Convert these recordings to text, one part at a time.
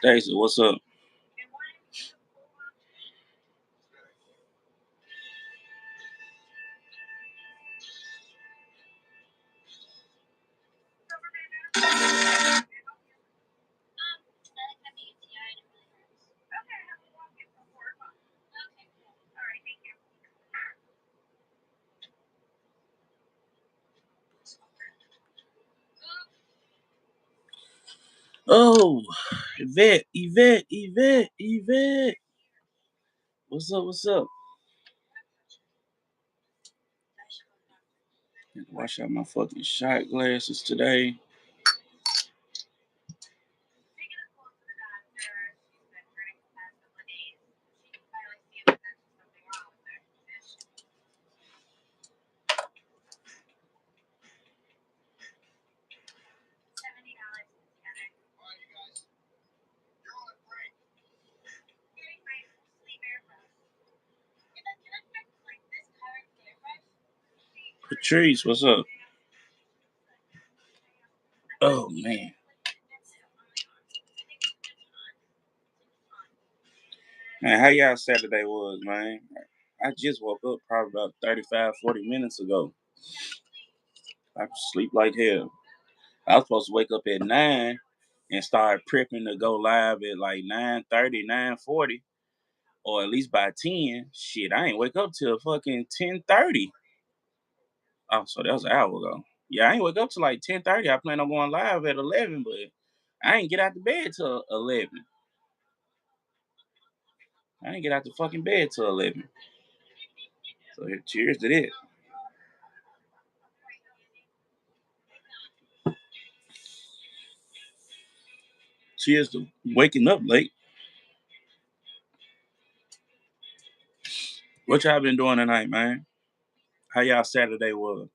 Stacy, what's up? Oh, Yvette. What's up? What's up? Wash out my fucking shot glasses today. Patrice, what's up? Oh man. Man, how y'all Saturday was, man? I just woke up probably about 35, 40 minutes ago. I sleep like hell. I was supposed to wake up at 9 and start prepping to go live at like 9:30, 9:40, or at least by 10. Shit, I ain't wake up till fucking 10:30. Oh, so that was an hour ago. Yeah, I ain't wake up till like 10:30. I plan on going live at 11, but I ain't get out the bed till 11. I ain't get out the fucking bed till 11. So cheers to that. Cheers to waking up late. What y'all been doing tonight, man? How y'all Saturday was?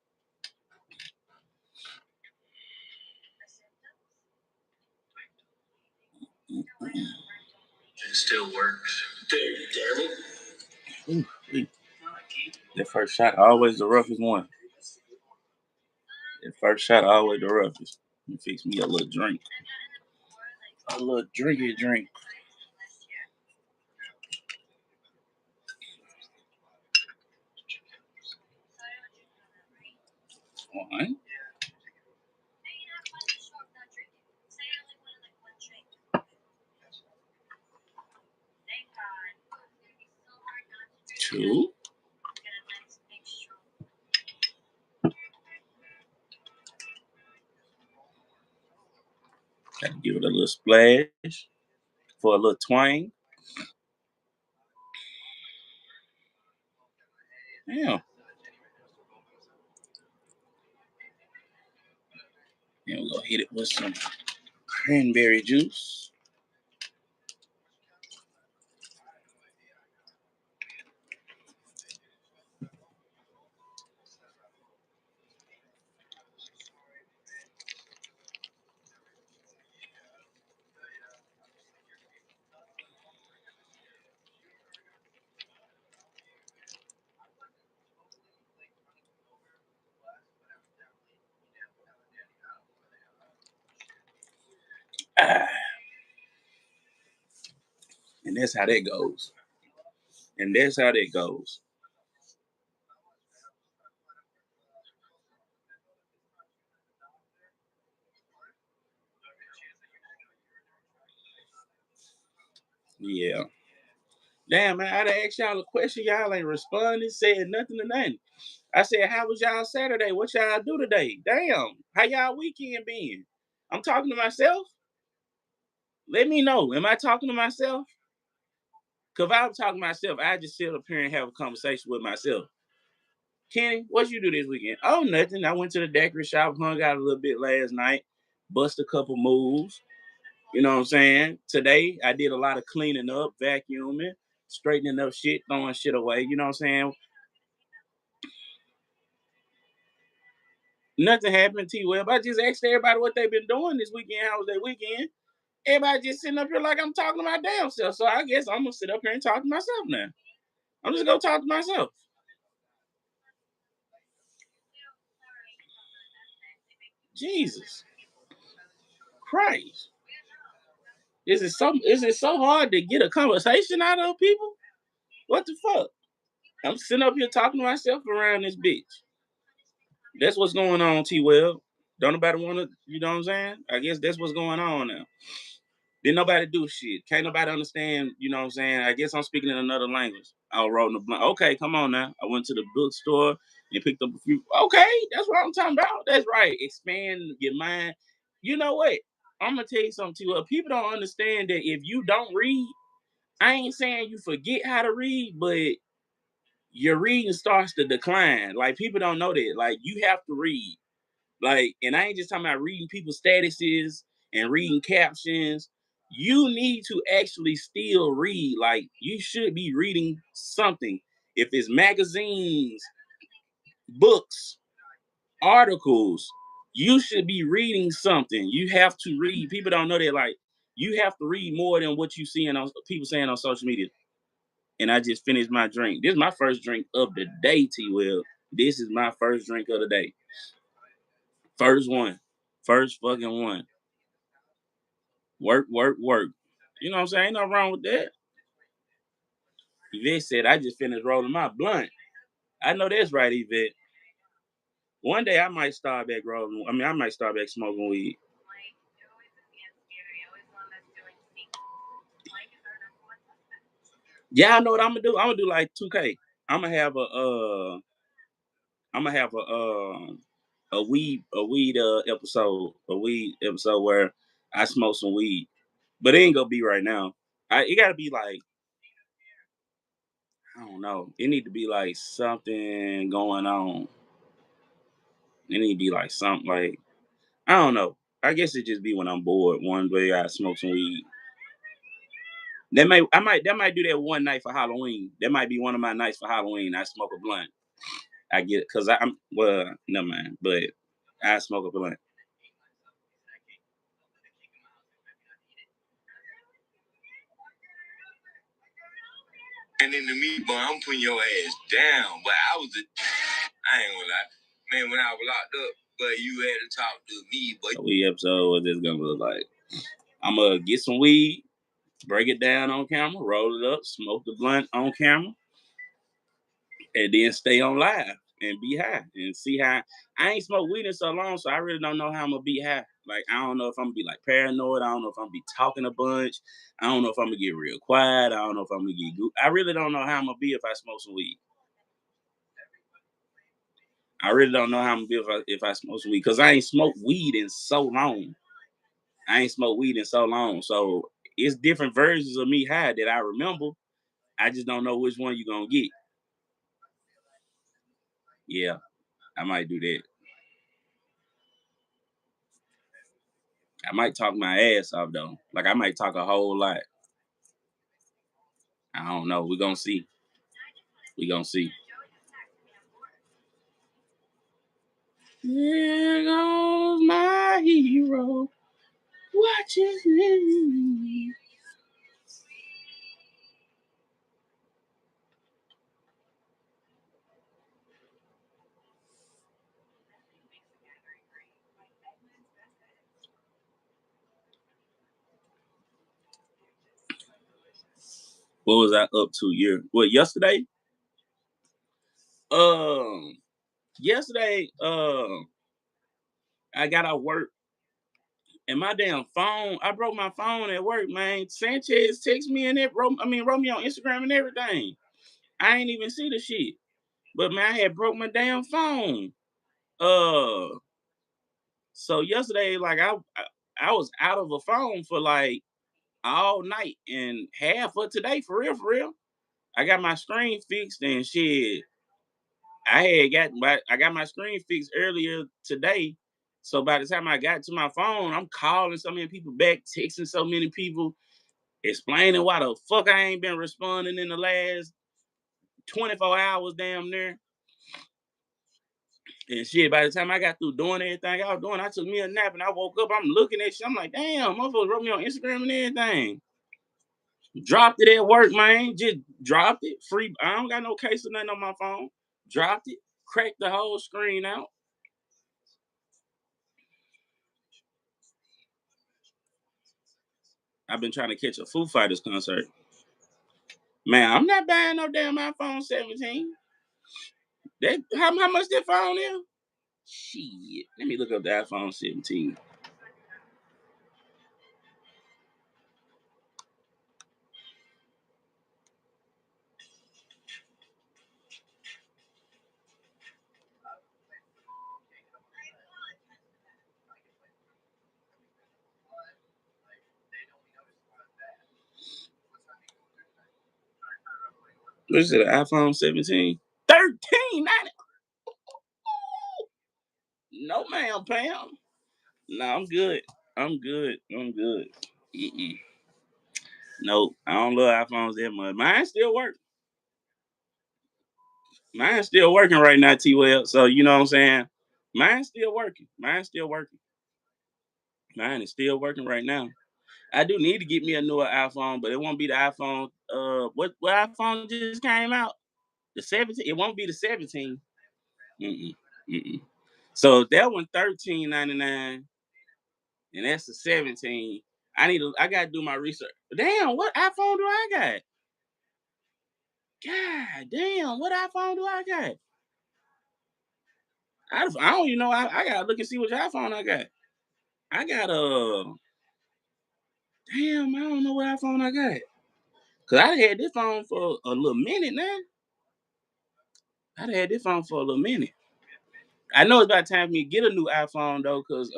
It still works. Damn it. Ooh, that first shot always the roughest one. That first shot always the roughest. You fix me a little drink. A little drink. One, 2. Gotta give it a little splash for a little twang. Damn. And we're gonna hit it with some cranberry juice. Ah, and that's how that goes. And that's how that goes. Yeah. Damn, man, I done asked y'all a question. Y'all ain't responding, said nothing to nothing. I said, how was y'all Saturday? What y'all do today? Damn. How y'all weekend been? I'm talking to myself. Let me know. Am I talking to myself? Because if I was talking to myself, I just sit up here and have a conversation with myself. Kenny, what you do this weekend? Oh, nothing. I went to the daiquiri shop, hung out a little bit last night, bust a couple moves. You know what I'm saying? Today, I did a lot of cleaning up, vacuuming, straightening up shit, throwing shit away. You know what I'm saying? Nothing happened, T Web. I just asked everybody what they've been doing this weekend. How was their weekend? Everybody just sitting up here like I'm talking to my damn self. So I guess I'm going to sit up here and talk to myself now. I'm just going to talk to myself. Jesus Christ. Is it so hard to get a conversation out of people? What the fuck? I'm sitting up here talking to myself around this bitch. That's what's going on, T Well. Don't nobody wanna, you know what I'm saying? I guess that's what's going on now. Didn't nobody do shit. Can't nobody understand, you know what I'm saying? I guess I'm speaking in another language. I was rolling the blunt. Okay, come on now. I went to the bookstore and picked up a few. Okay, that's what I'm talking about. That's right. Expand your mind. You know what? I'm gonna tell you something to you. People don't understand that if you don't read, I ain't saying you forget how to read, but your reading starts to decline. Like people don't know that. Like you have to read. Like, and I ain't just talking about reading people's statuses and reading captions. You need to actually still read. Like, you should be reading something. If it's magazines, books, articles, you should be reading something. You have to read. People don't know that. Like, you have to read more than what you see on people saying on social media. And I just finished my drink. This is my first drink of the day, T. Will. This is my first drink of the day. First one. First fucking one. Work, work, work. You know what I'm saying? Ain't nothing wrong with that. Yvette said, I just finished rolling my blunt. I know that's right, Yvette. One day I might start back rolling. I mean, I might start back smoking weed. Yeah, I know what I'm gonna do. I'm gonna do like 2K. I'm gonna have I'm gonna have a weed episode where I smoke some weed, but it ain't gonna be right now. It gotta be like, I don't know. It need to be like something going on. It need to be like something like, I don't know. I guess it just be when I'm bored. One day I smoke some weed. That might do that one night for Halloween. That might be one of my nights for Halloween. I smoke a blunt. I get it because I'm well, never mind. But I smoke a blunt. And then the meat boy, I'm putting your ass down. But I ain't gonna lie. Man, when I was locked up, but you had to talk to me, but a weed episode, what this gonna look like? I'm gonna get some weed, break it down on camera, roll it up, smoke the blunt on camera, and then stay on live and be high and see how. I ain't smoked weed in so long, so I really don't know how I'm gonna be high. Like I don't know if I'm gonna be like paranoid. I don't know if I'm gonna be talking a bunch. I don't know if I'm gonna get real quiet. I don't know if I'm gonna get good. I really don't know how I'm gonna be if I smoke some weed. I really don't know how I'm gonna be if I smoke some weed because I ain't smoked weed in so long. I ain't smoked weed in so long, so it's different versions of me high that I remember. I just don't know which one you gonna get. Yeah, I might do that. I might talk my ass off though. Like I might talk a whole lot. I don't know. We gonna see. We gonna see. There goes my hero. Watch his name. What was I up to? Yesterday? Um, yesterday, I got out work and my damn phone. I broke my phone at work, man. Sanchez texted me and wrote me on Instagram and everything. I ain't even see the shit. But man, I had broke my damn phone. Uh, so yesterday, like I was out of a phone for like all night and half of today, for real, for real. I got my screen fixed and shit. I got my screen fixed earlier today. So by the time I got to my phone, I'm calling so many people back, texting so many people, explaining why the fuck I ain't been responding in the last 24 hours damn near. And shit, by the time I got through doing everything I was doing, I took me a nap and I woke up. I'm looking at shit. I'm like, damn, motherfuckers wrote me on Instagram and everything. Dropped it at work, man. Just dropped it. Free. I don't got no case or nothing on my phone. Dropped it. Cracked the whole screen out. I've been trying to catch a Foo Fighters concert. Man, I'm not buying no damn iPhone 17. That how much that phone is? Shit. Let me look up the iPhone 17. What is it? An iPhone 17? 13.90. No, ma'am, Pam. No, I'm good. I'm good. I'm good. Mm-mm. Nope. I don't love iPhones that much. Mine still work. Mine's still working right now, T Well. So you know what I'm saying? Mine's still working. Mine's still working. Mine is still working right now. I do need to get me a newer iPhone, but it won't be the iPhone. What iPhone just came out? The 17. It won't be the 17. Mm-mm. Mm-mm. So that one 13.99, and that's the 17. I gotta do my research. Damn, what iPhone do I got? God damn, what iPhone do I got? I don't even know. I gotta look and see which iPhone I got. I got damn, I don't know what iPhone I got. Cause I had this phone for a little minute now. I had this phone for a little minute. I know it's about time for me to get a new iPhone though, cause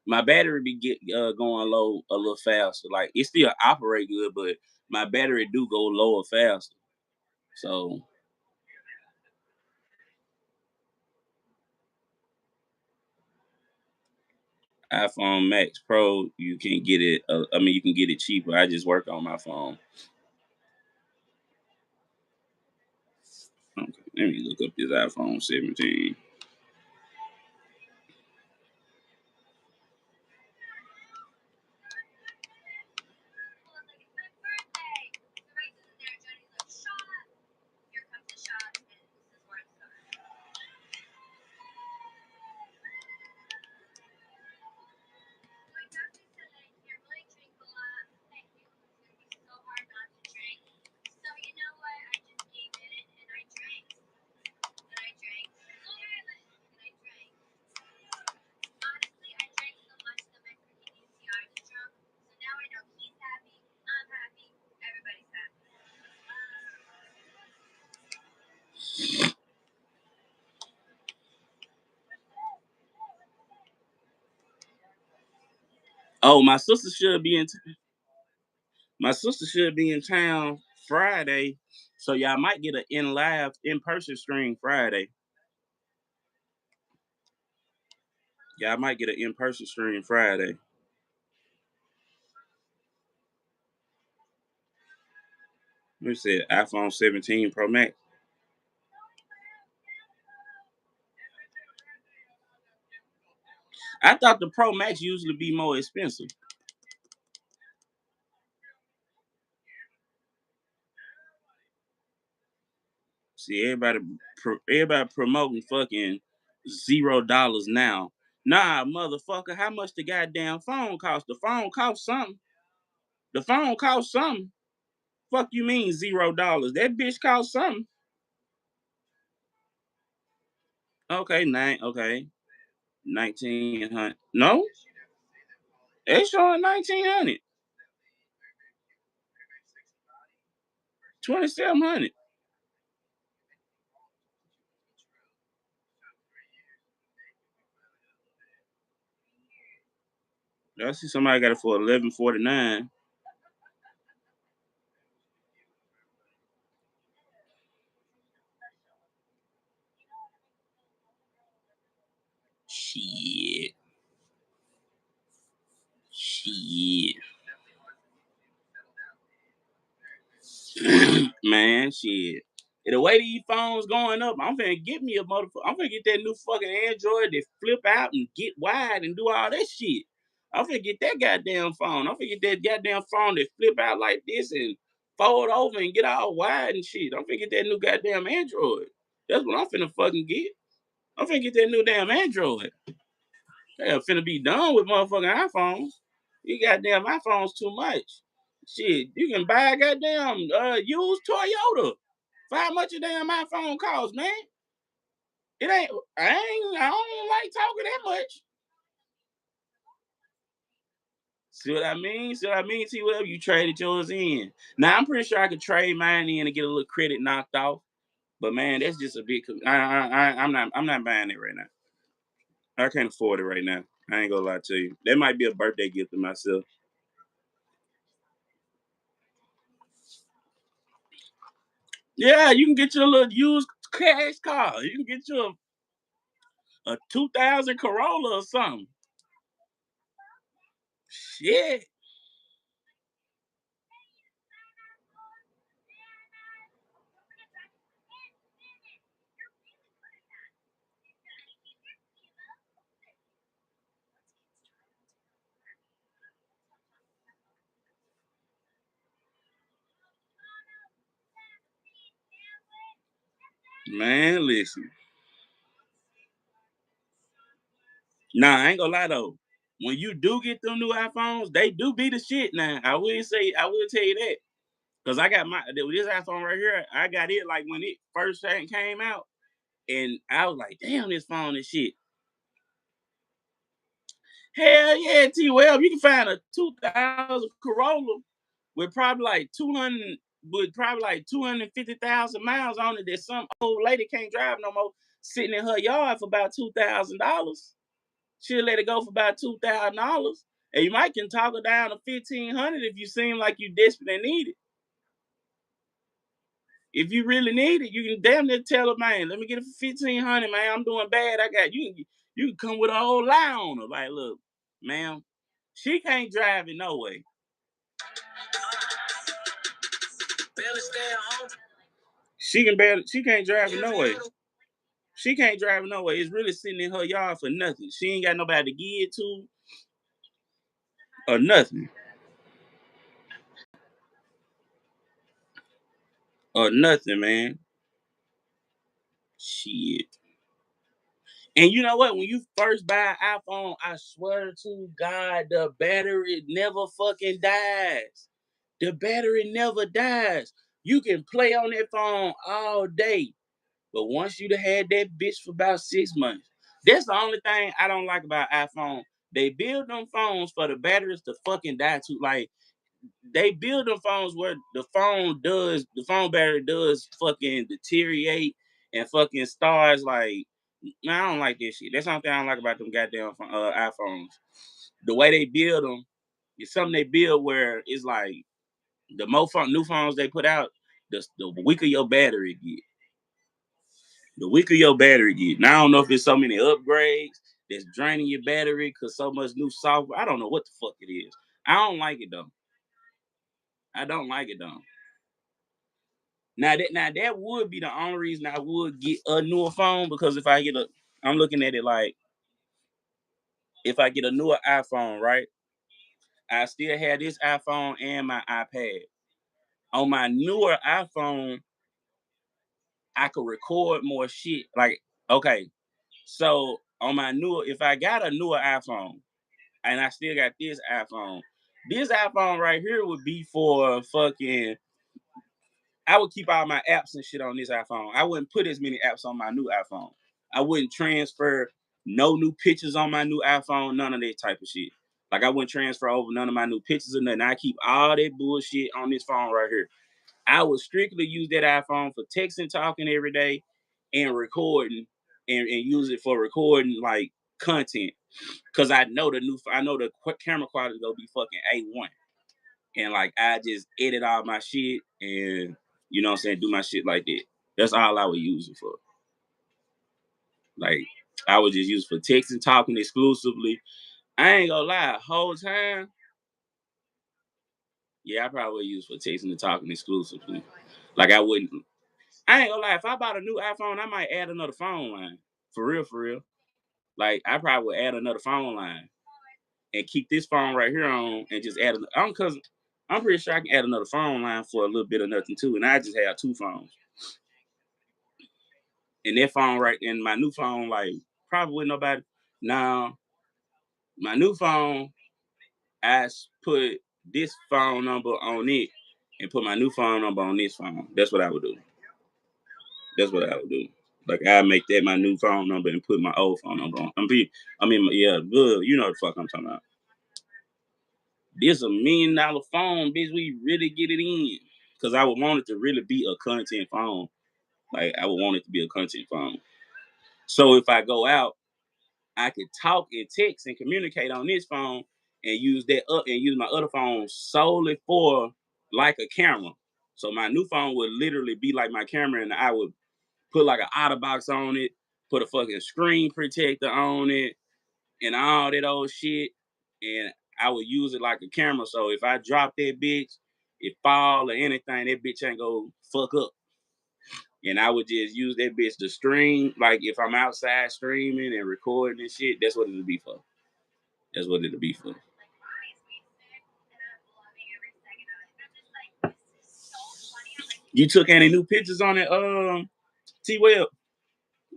my battery be going low a little faster. Like it still operate good, but my battery do go lower faster. So iPhone Max Pro, you can get it. I mean, you can get it cheaper. I just work on my phone. Okay, let me look up this iPhone 17. Oh, my sister should be in town Friday, so y'all might get an in person stream Friday. Y'all might get an in person stream Friday. Let me see, iPhone 17 Pro Max. I thought the Pro Max usually be more expensive. See, everybody promoting fucking $0 now. Nah, motherfucker, how much the goddamn phone cost? The phone cost something. The phone cost something. Fuck you mean $0? That bitch cost something. Okay, okay. 1900. No, it's showing 1900. 2700. I see somebody got it for 1149. Shit. Shit. Man, shit. And the way these phones going up, I'm finna get me a motherfucker. I'm finna get that new fucking Android that flip out and get wide and do all that shit. I'm finna get that goddamn phone. I'm finna get that goddamn phone that flip out like this and fold over and get all wide and shit. I'm finna get that new goddamn Android. That's what I'm finna fucking get. I'm finna get that new damn Android. Hell, finna be done with motherfucking iPhones. You goddamn my phone's too much. Shit, you can buy a goddamn used Toyota for how much a damn iPhone costs, man. It ain't I don't like talking that much. See what I mean? See what I mean? See whatever you traded yours in. Now I'm pretty sure I could trade mine in and get a little credit knocked off. But man, that's just a big. I'm not buying it right now. I can't afford it right now. I ain't gonna lie to you. That might be a birthday gift to myself. Yeah, you can get your little used cash car. You can get you a 2000 Corolla or something. Shit, man. Listen, nah, I ain't gonna lie though. When you do get them new iPhones, they do be the shit. Now, I will tell you that. Cause I got this iPhone right here. I got it like when it first came out, and I was like, "Damn, this phone is shit." Hell yeah, T. Well, you can find a 2000 Corolla with probably like 250,000 miles on it that some old lady can't drive no more, sitting in her yard for about $2,000. She'll let it go for about $2,000, and you might can talk her down to 1,500 if you seem like you desperate and need it. If you really need it, you can damn near tell her, man, let me get it for 1,500, man. I'm doing bad. I got you. You can come with a whole lie on her. Like, look, ma'am, she can't drive it no way. She can't drive it no way. She can't drive it no way. It's really sitting in her yard for nothing. She ain't got nobody to give it to or nothing. Or nothing, man. Shit. And you know what? When you first buy an iPhone, I swear to God, the battery never fucking dies. The battery never dies. You can play on that phone all day. But once you done had that bitch for about 6 months, that's the only thing I don't like about iPhone. They build them phones for the batteries to fucking die too. Like they build them phones where the phone battery does fucking deteriorate and fucking stars like man, I don't like this shit. That's something I don't like about them goddamn iPhones. The way they build them is something they build where it's like the new phones they put out, the weaker your battery get. The weaker your battery get. Now I don't know if it's so many upgrades that's draining your battery because so much new software. I don't know what the fuck it is. I don't like it though. I don't like it though. Now that would be the only reason I would get a newer phone because I'm looking at it like if I get a newer iPhone, right? I still have this iPhone and my iPad. On my newer iPhone, I could record more shit. Like, okay, so on my newer, if I got a newer iPhone and I still got this iPhone right here would be for fucking. I would keep all my apps and shit on this iPhone. I wouldn't put as many apps on my new iPhone. I wouldn't transfer no new pictures on my new iPhone, none of that type of shit. Like I wouldn't transfer over none of my new pictures or nothing. I keep all that bullshit on this phone right here. I would strictly use that iPhone for texting, talking every day, and recording, and use it for recording like content. Cause I know the camera quality is gonna be fucking A1, and like I just edit all my shit and you know what I'm saying, do my shit like that. That's all I would use it for. Like I would just use it for texting, talking exclusively. I ain't gonna lie, whole time, yeah, I probably would use for texting and talking exclusively. Like I wouldn't. I ain't gonna lie. If I bought a new iPhone, I might add another phone line. For real, for real. Like I probably would add another phone line and keep this phone right here on and just add. Cause I'm pretty sure I can add another phone line for a little bit of nothing too, and I just have two phones. And that phone right, and my new phone, like probably with nobody. Now my new phone, I put this phone number on it and put my new phone number on this phone. That's what I would do. That's what I would do. Like I make that my new phone number and put my old phone number on. Yeah, good. You know what the fuck I'm talking about. This $1 million phone, bitch. We really get it in, cause I would want it to really be a content phone. Like I would want it to be a content phone. So if I go out, I could talk and text and communicate on this phone and use that up and use my other phone solely for like a camera. So my new phone would literally be like my camera, and I would put like an outer box on it, put a fucking screen protector on it, and all that old shit. And I would use it like a camera. So if I drop that bitch, it fall or anything, that bitch ain't go fuck up. And I would just use that bitch to stream. Like if I'm outside streaming and recording and shit, that's what it'll be for. That's what it'll be for. You took any new pictures on it, T Web?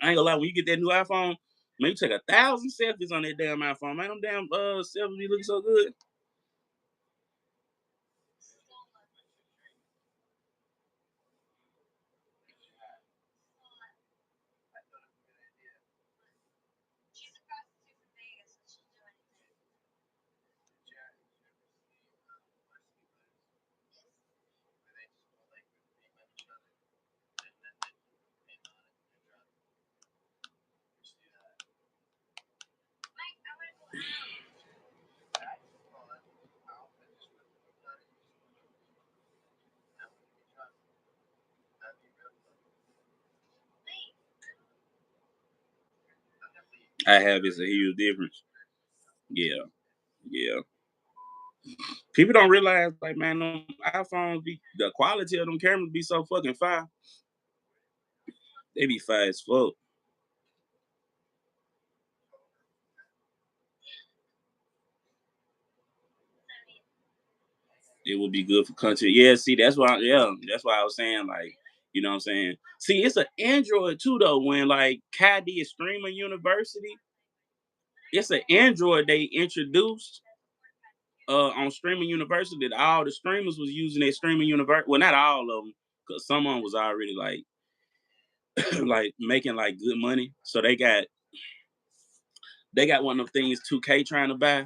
I ain't gonna lie, when you get that new iPhone, man, you take 1,000 selfies on that damn iPhone. Man, them damn selfies be looking so good. I have, it's a huge difference. Yeah, yeah. People don't realize, like, man, them iPhones be the quality of them cameras be so fucking fire. They be fire as fuck. It would be good for country. Yeah, see, that's why I was saying, like, you know what I'm saying? See, it's an Android too though. When like Kai did Streaming University, it's an Android they introduced on Streaming University that all the streamers was using that Streaming University. Well, not all of them, because someone was already like like making like good money. So they got one of them things 2K trying to buy.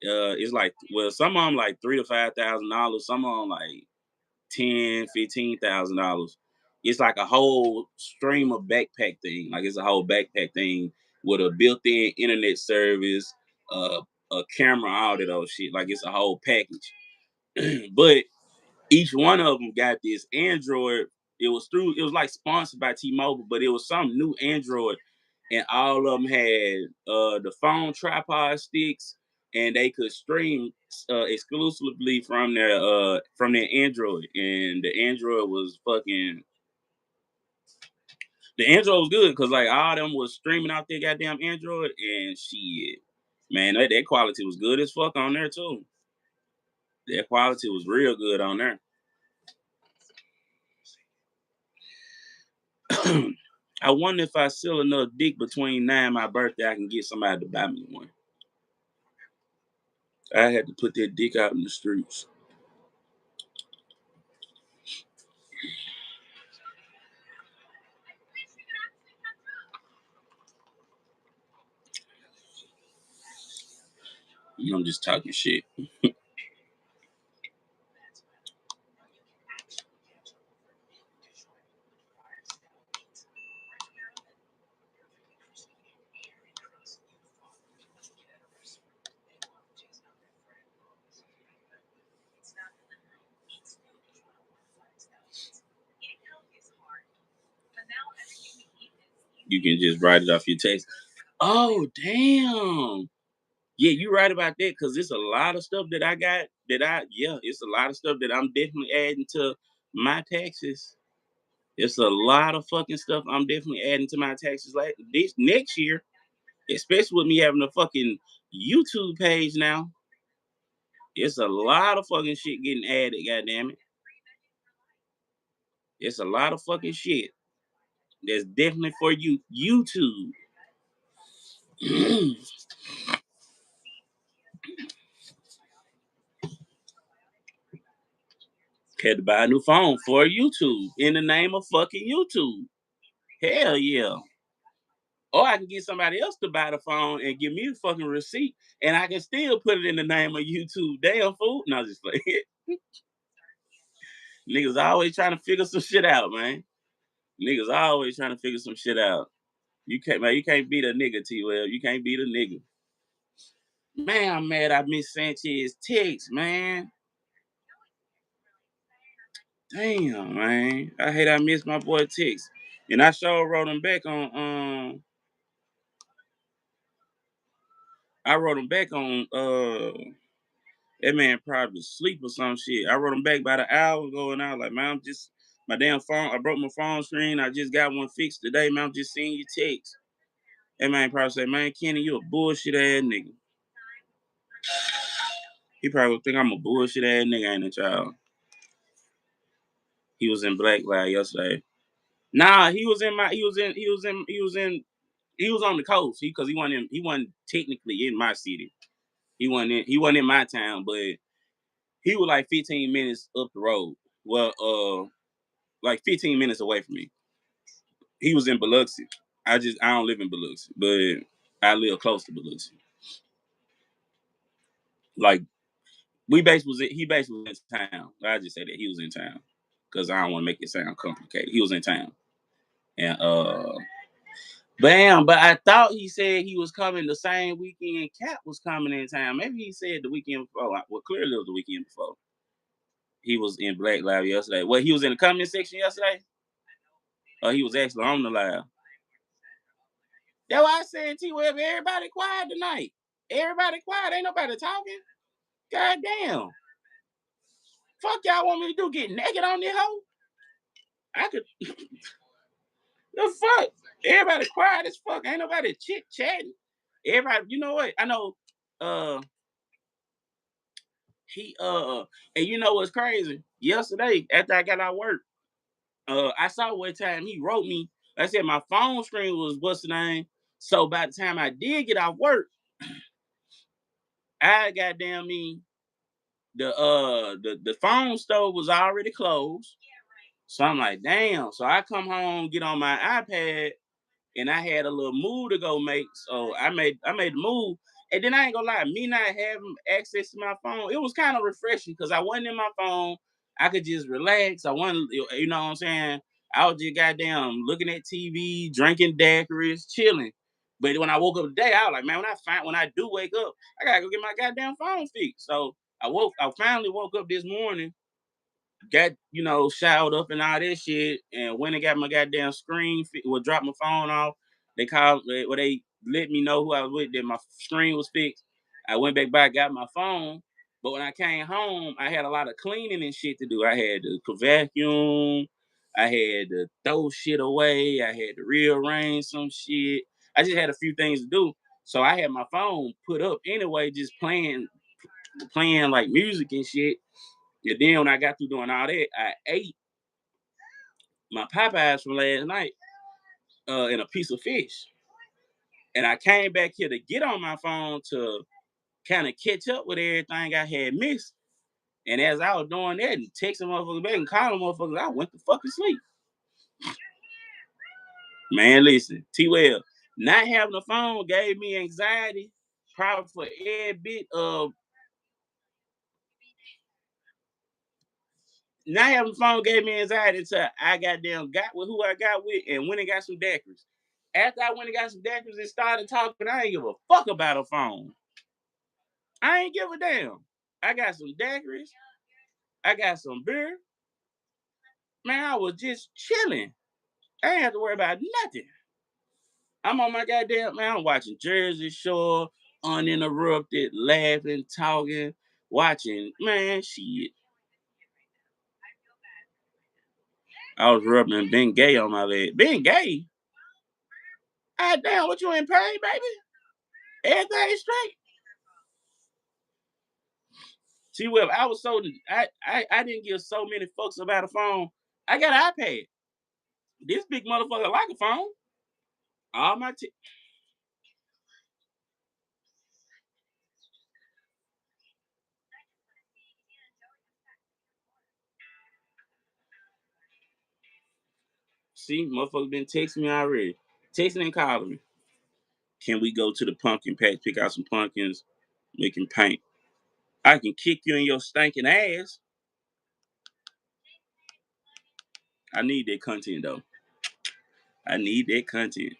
It's like, well, some of them like $3,000 to $5,000. Some of them like 10, $15,000. It's like a whole stream of backpack thing. Like it's a whole backpack thing with a built-in internet service, a camera, all that old shit. Like it's a whole package. But each one of them got this Android. It was like sponsored by T-Mobile, but it was some new Android, and all of them had the phone tripod sticks, and they could stream exclusively from their Android, and the Android was good because like all of them was streaming out their goddamn Android, and shit, man, that quality was good as fuck on there too. That quality was real good on there. I wonder if I sell enough dick between now and my birthday, I can get somebody to buy me one. I had to put that dick out in the streets. I'm just talking shit. You can just write it off your text. Oh, damn. Yeah, you right about that because it's a lot of stuff that I got it's a lot of stuff that I'm definitely adding to my taxes. It's a lot of fucking stuff I'm definitely adding to my taxes like this next year, especially with me having a fucking YouTube page now. It's a lot of fucking shit getting added, goddamn it. It's a lot of fucking shit that's definitely for you. YouTube. Had to buy a new phone for YouTube in the name of fucking YouTube. Hell yeah. Or I can get somebody else to buy the phone and give me the fucking receipt, and I can still put it in the name of YouTube. Damn fool. No, just like niggas always trying to figure some shit out, man. Niggas always trying to figure some shit out. You can't, man. You can't beat a nigga, T-Well. You can't beat a nigga. Man, I'm mad I missed Sanchez text, man. Damn, man. I hate I missed my boy text. And I sure wrote him back on I wrote him back on that man probably sleep or some shit. I wrote him back about an hour ago and I was like, man, I'm just my damn phone. I broke my phone screen. I just got one fixed today, man. I'm just seeing your text. That man probably say, man, Kenny, you a bullshit ass nigga. He probably think I'm a bullshit ass nigga, ain't it, y'all? He was in Black Live yesterday. Nah, he was on the coast. He wasn't technically in my city. He wasn't in my town, but he was like 15 minutes up the road. Well, like 15 minutes away from me. He was in Biloxi. I don't live in Biloxi, but I live close to Biloxi. Like he basically was in town. I just say that he was in town because I don't want to make it sound complicated. He was in town, and bam. But I thought he said he was coming the same weekend Cap was coming in town. Maybe he said the weekend before. Well, clearly it was the weekend before. He was in Black Live yesterday. Well, he was in the comment section yesterday. Or he was actually on the live. That's why I said T-Web, everybody quiet tonight. Everybody quiet. Ain't nobody talking. God damn. Fuck y'all want me to do? Get naked on this hoe? I could. The fuck? Everybody quiet as fuck. Ain't nobody chit chatting. Everybody, you know what? I know. Uh, he and you know what's crazy? Yesterday, after I got out of work, I saw one time he wrote me. I said my phone screen was what's the name. So by the time I did get off work, I goddamn me the phone store was already closed. So I'm like, damn. So I come home, get on my iPad, and I had a little move to go make. So I made the move. And then I ain't gonna lie, me not having access to my phone, it was kind of refreshing because I wasn't in my phone. I could just relax. I wasn't, you know what I'm saying? I was just goddamn looking at TV, drinking daiquiris, chilling. But when I woke up today, I was like, man, when I do wake up, I gotta go get my goddamn phone fixed. So I finally woke up this morning, got showered up and all this shit, and went and got my goddamn screen. Would drop my phone off. They called, they let me know who I was with. That my screen was fixed. I went back by, got my phone. But when I came home, I had a lot of cleaning and shit to do. I had to vacuum. I had to throw shit away. I had to rearrange some shit. I just had a few things to do. So I had my phone put up anyway, just playing like music and shit. And then when I got through doing all that, I ate my Popeyes from last night and a piece of fish. And I came back here to get on my phone to kind of catch up with everything I had missed. And as I was doing that and texting motherfuckers back and calling motherfuckers, I went to fucking sleep. Man, listen, T-Well, not having a phone gave me anxiety probably for every bit of. Not having a phone gave me anxiety until I goddamn got with who I got with and went and got some daiquiris. After I went and got some daiquiris and started talking, I ain't give a fuck about a phone. I ain't give a damn. I got some daiquiris. I got some beer. Man, I was just chilling. I ain't have to worry about nothing. I'm on my goddamn, man, I'm watching Jersey Shore, uninterrupted, laughing, talking, watching, man, shit. I was rubbing Ben Gay on my leg. Ben Gay? God damn, what you in pain, baby? Everything straight. See, well, I didn't give so many fucks about a phone. I got an iPad. This big motherfucker like a phone. All my See, motherfuckers been texting me already. Texting and calling me. Can we go to the pumpkin patch, pick out some pumpkins, we can paint? I can kick you in your stinking ass. I need that content though. I need that content.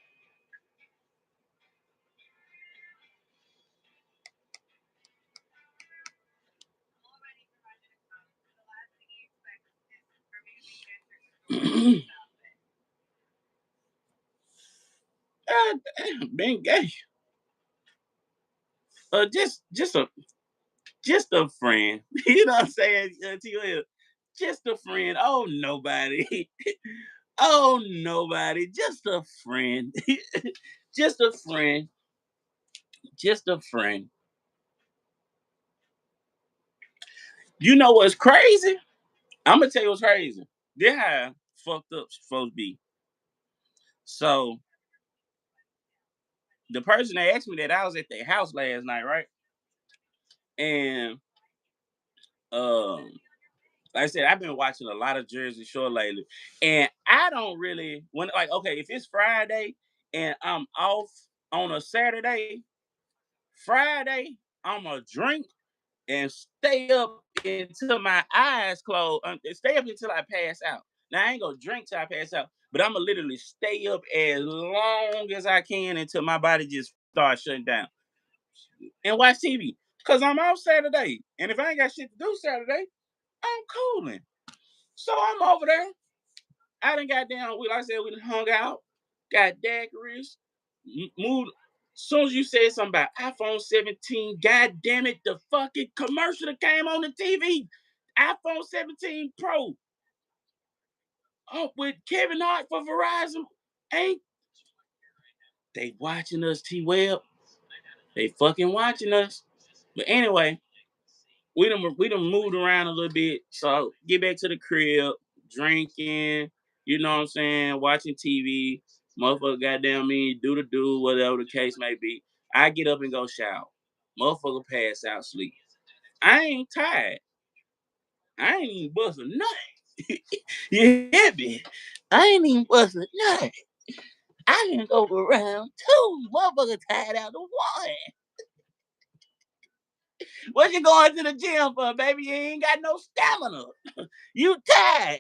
God damn, being gay. Just a friend. You know what I'm saying? TL, just a friend. Oh nobody. Oh nobody. Just a friend. Just a friend. Just a friend. You know what's crazy? I'm gonna tell you what's crazy. This how fucked up supposed to be. So the person that asked me that, I was at their house last night, right? And um, like I said, I've been watching a lot of Jersey Shore lately, and I don't really when like okay, if it's Friday and I'm off on a Saturday, Friday I'm gonna drink and stay up until my eyes close, stay up until I pass out. Now I ain't gonna drink till I pass out, but I'm gonna literally stay up as long as I can until my body just starts shutting down and watch TV. Cause I'm off Saturday, and if I ain't got shit to do Saturday, I'm cooling. So I'm over there. I done got down. Like I said, we done hung out, got daiquiris, moved. Soon as you said something about iPhone 17, god damn it, the fucking commercial that came on the TV. iPhone 17 Pro. Oh, with Kevin Hart for Verizon. Ain't they watching us, T Web? They fucking watching us. But anyway, we done moved around a little bit. So get back to the crib, drinking, you know what I'm saying, watching TV. Motherfucker goddamn me, do, whatever the case may be. I get up and go shower. Motherfucker pass out sleep. I ain't tired. I ain't even busting nothing. You hear me? I ain't even busting nothing. I can go around two. Motherfucker tired out the one. What you going to the gym for, baby? You ain't got no stamina. You tired.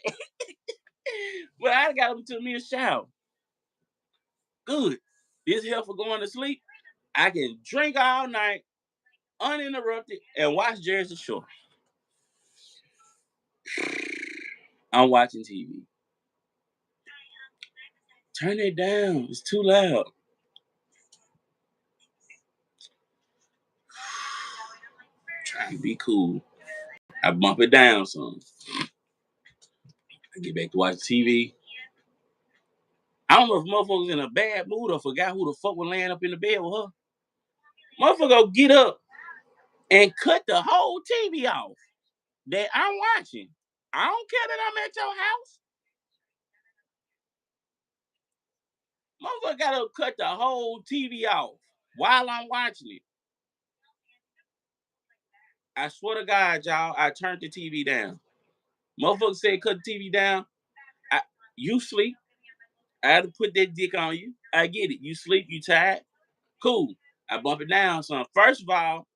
Well, I got him to me a shower. Good. This here for going to sleep. I can drink all night, uninterrupted, and watch Jersey Shore. I'm watching TV. Turn it down. It's too loud. Trying to be cool. I bump it down some. I get back to watch TV. I don't know if motherfuckers in a bad mood or forgot who the fuck was laying up in the bed with her. Motherfucker go get up and cut the whole TV off that I'm watching. I don't care that I'm at your house. Motherfucker gotta cut the whole TV off while I'm watching it. I swear to God, y'all, I turned the TV down. Motherfucker said cut the TV down. I, you sleep. I had to put that dick on you. I get it. You sleep, you tired. Cool. I bump it down son. First of all,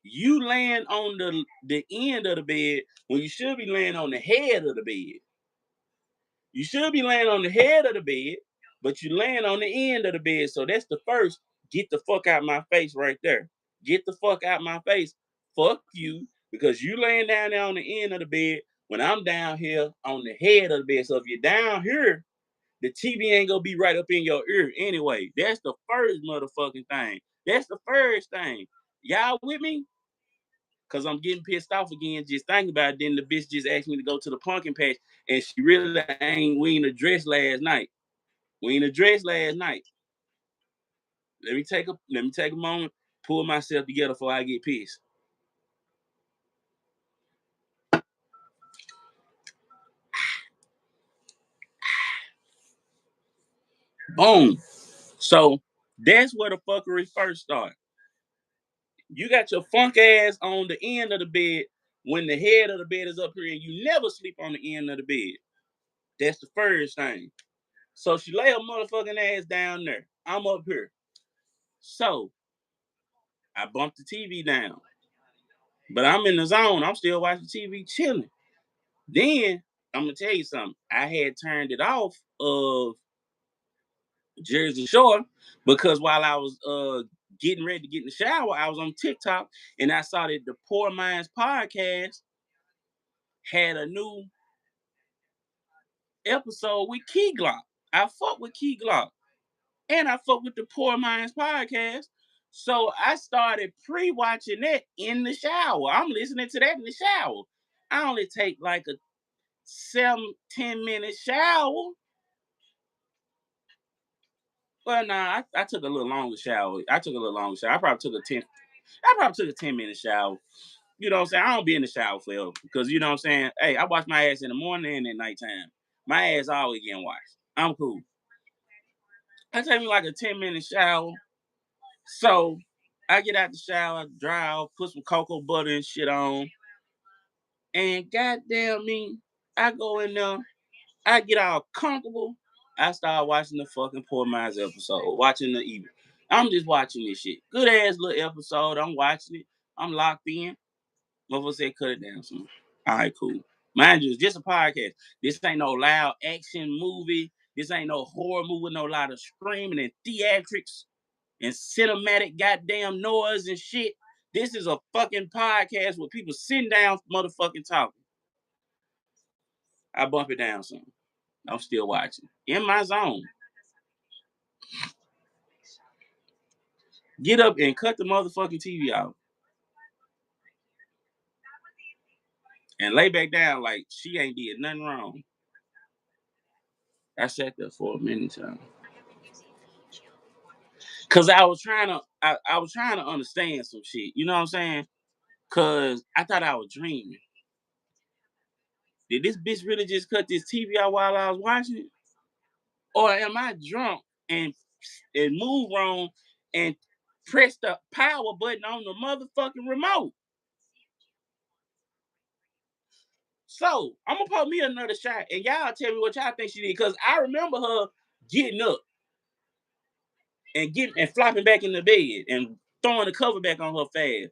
you laying on the end of the bed when you should be laying on the head of the bed. You should be laying on the head of the bed, but you laying on the end of the bed. So that's the first. Get the fuck out my face right there. Get the fuck out my face. Fuck you, because you laying down there on the end of the bed when I'm down here on the head of the bed. So if you're down here, the TV ain't gonna be right up in your ear anyway. That's the first motherfucking thing. That's the first thing. Y'all with me? Cause I'm getting pissed off again just thinking about it. Then the bitch just asked me to go to the pumpkin patch, and she really ain't we ain't addressed last night. We ain't addressed last night. Let me take a moment, pull myself together before I get pissed. Boom. So that's where the fuckery first started. You got your funk ass on the end of the bed when the head of the bed is up here, and you never sleep on the end of the bed. That's the first thing. So she lay her motherfucking ass down there. I'm up here. So I bumped the TV down. But I'm in the zone. I'm still watching TV chilling. Then I'm gonna tell you something. I had turned it off of Jersey Shore because while I was getting ready to get in the shower, I was on TikTok and I saw that the Poor Minds podcast had a new episode with Key Glock. I fuck with Key Glock. And I fuck with the Poor Minds podcast. So I started pre-watching that in the shower. I'm listening to that in the shower. I only take like a 7-10 minute shower. Well, nah, I took a little longer shower. I probably took a 10-minute shower. You know what I'm saying? I don't be in the shower forever. Because you know what I'm saying? Hey, I wash my ass in the morning and at nighttime. My ass always getting washed. I'm cool. I take me like a 10-minute shower. So I get out the shower, dry off, put some cocoa butter and shit on. And goddamn me, I go in there, I get all comfortable. I start watching the fucking Poor Minds episode, watching the evening. I'm just watching this shit. Good ass little episode. I'm watching it. I'm locked in. Motherfucker said cut it down some. All right, cool. Mind you, it's just a podcast. This ain't no loud action movie. This ain't no horror movie with no lot of screaming and theatrics and cinematic goddamn noise and shit. This is a fucking podcast with people sitting down motherfucking talking. I bump it down some. I'm still watching. In my zone. Get up and cut the motherfucking TV off. And lay back down like she ain't did nothing wrong. I sat there for a minute time. Cause I was trying to understand some shit. You know what I'm saying? Cause I thought I was dreaming. Did this bitch really just cut this TV out while I was watching it? Or am I drunk and move wrong and press the power button on the motherfucking remote? So I'm gonna put me another shot, and y'all tell me what y'all think she did, because I remember her getting up and getting and flopping back in the bed and throwing the cover back on her fast.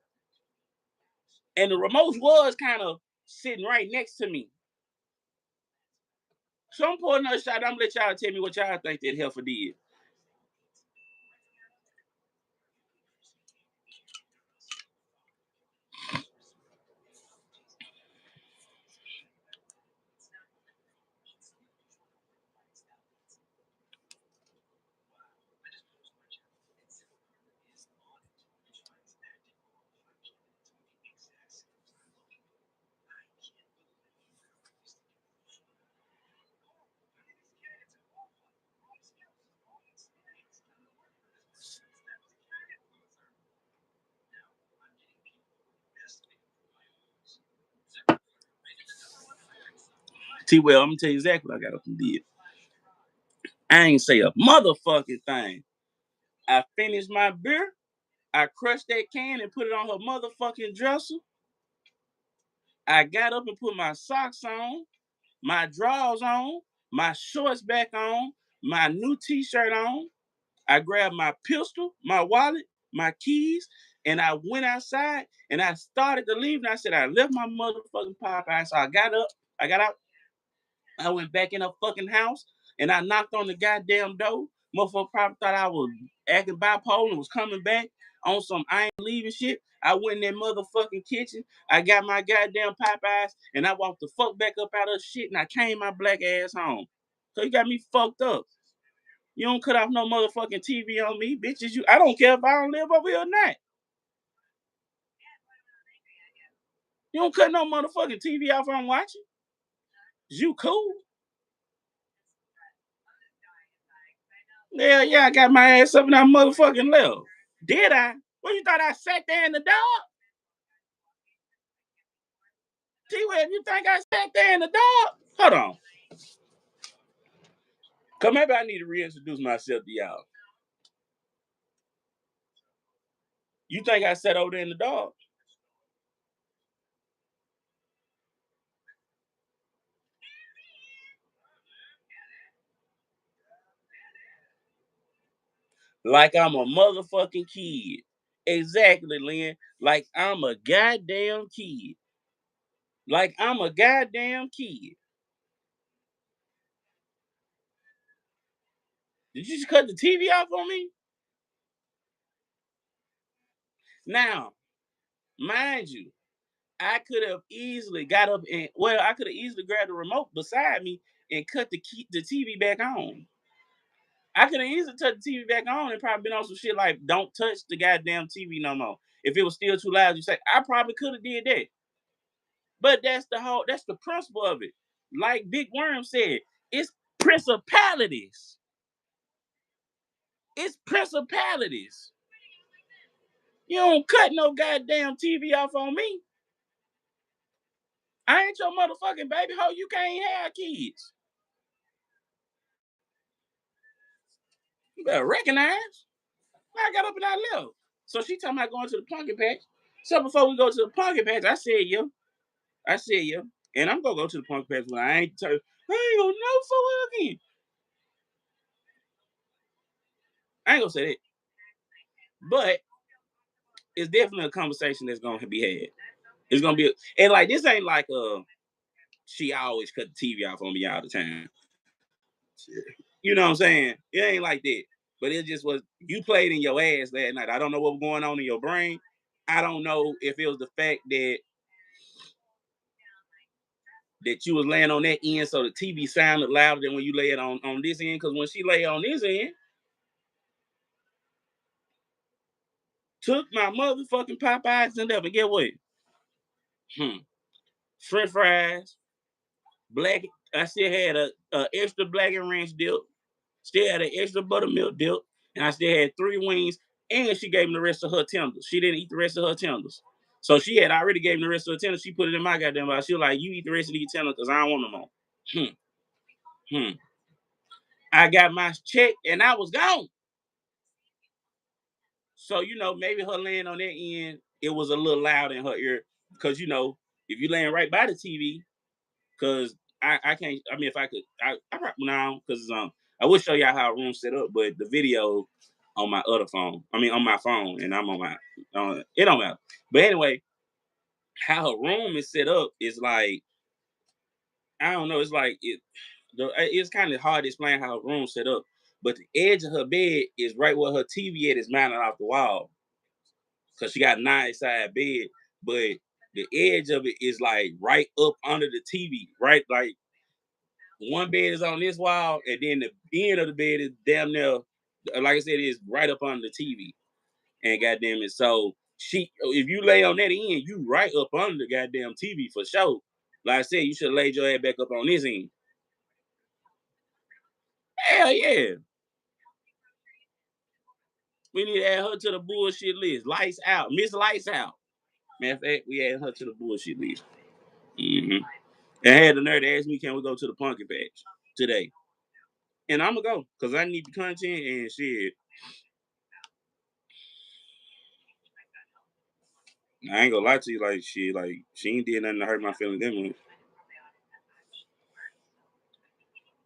And the remote was kind of sitting right next to me. So I'm pouring another shot. I'm gonna let y'all tell me what y'all think that heifer did. Well, I'm gonna tell you exactly what I got up and did. I ain't say a motherfucking thing. I finished my beer. I crushed that can and put it on her motherfucking dresser. I got up and put my socks on, my drawers on, my shorts back on, my new t-shirt on. I grabbed my pistol, my wallet, my keys, and I went outside and I started to leave. And I said, I left my motherfucking Popeye. So I got up, I got out, I went back in her fucking house and I knocked on the goddamn door. Motherfucker probably thought I was acting bipolar and was coming back on some I ain't leaving shit. I went in that motherfucking kitchen. I got my goddamn Popeyes and I walked the fuck back up out of shit and I came my black ass home. So you got me fucked up. You don't cut off no motherfucking TV on me, bitches. I don't care if I don't live over here or not. You don't cut no motherfucking TV off I'm watching. You cool? Yeah, I got my ass up and I motherfucking left. Did I? What you thought I sat there in the dark? T-Web, you think I sat there in the dark? Hold on. Cause maybe I need to reintroduce myself to y'all. You think I sat over there in the dark? Like I'm a motherfucking kid. Exactly, Lynn. Like I'm a goddamn kid. Like I'm a goddamn kid. Did you just cut the TV off on me? Now, mind you, I could have easily got up and I could have easily grabbed the remote beside me and cut the TV back on. I could have easily turned the TV back on and probably been on some shit like "Don't touch the goddamn TV no more." If it was still too loud, you say I probably could have did that. But that's the principle of it. Like Big Worm said, it's principalities. It's principalities. You don't cut no goddamn TV off on me. I ain't your motherfucking baby hoe. You can't have kids. You better recognize. I got up and I left. So she talking about going to the pumpkin patch. So before we go to the pumpkin patch, I said, yo, and I'm gonna go to the pumpkin patch when I ain't gonna know for again. I ain't gonna say that. But it's definitely a conversation that's gonna be had. It's gonna be and like this ain't like she always cut the TV off on me all the time. You know what I'm saying? It ain't like that. But it just was you played in your ass that night. I don't know what was going on in your brain. I don't know if it was the fact that you was laying on that end, so the TV sounded louder than when you lay it on this end. Because when she lay on this end, took my motherfucking Popeyes and up and get what? French fries, black. I still had a extra black and ranch dip. Still had an extra buttermilk dip, and I still had 3 wings. And she gave me the rest of her tenders. She didn't eat the rest of her tenders. So she had already gave me the rest of her tenders. She put it in my goddamn mouth. She was like, "You eat the rest of these tenders because I don't want them more." Hmm. Hmm. I got my check and I was gone. So maybe her laying on that end, it was a little loud in her ear because if you laying right by the TV, because I can't. I mean, if I could, I probably now because I will show y'all how a room set up, but the video on my other phone. I mean, on my phone, and I'm on my. It don't matter. But anyway, how her room is set up is like I don't know. It's like it's kind of hard to explain how her room set up. But the edge of her bed is right where her TV at is mounted off the wall. Cause she got a nice side bed, but the edge of it is like right up under the TV, right? Like one bed is on this wall, and then the end of the bed is damn near, like I said, is right up under the TV. And goddamn it, so if you lay on that end, you right up under the goddamn TV for sure. Like I said, you should have laid your head back up on this end. Hell yeah. We need to add her to the bullshit list. Lights out. Miss Lights Out. Matter of fact, we add her to the bullshit list. Mm-hmm. And I had the nerve to ask me, can we go to the pumpkin patch today? And I'm gonna go because I need the content and shit. I ain't gonna lie to you, like shit, like she ain't did nothing to hurt my feelings that much.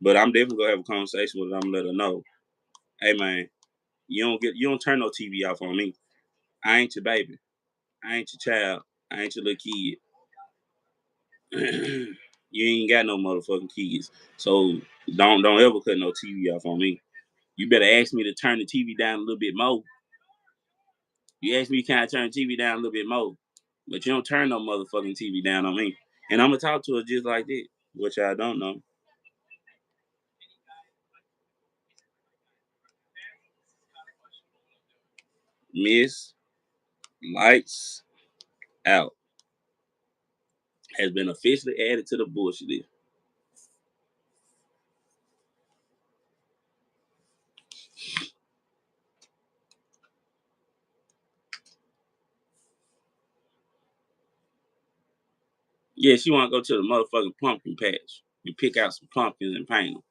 But I'm definitely gonna have a conversation with her. I'm gonna let her know, hey man, you don't turn no TV off on me. I ain't your baby. I ain't your child. I ain't your little kid. You ain't got no motherfucking kids. So don't ever cut no TV off on me. You better ask me to turn the TV down a little bit more. You ask me, can I turn the TV down a little bit more? But you don't turn no motherfucking TV down on me. And I'm gonna talk to her just like that, which I don't know. Miss Lights Out has been officially added to the bullshit list. Yeah, she wanna go to the motherfucking pumpkin patch and pick out some pumpkins and paint them.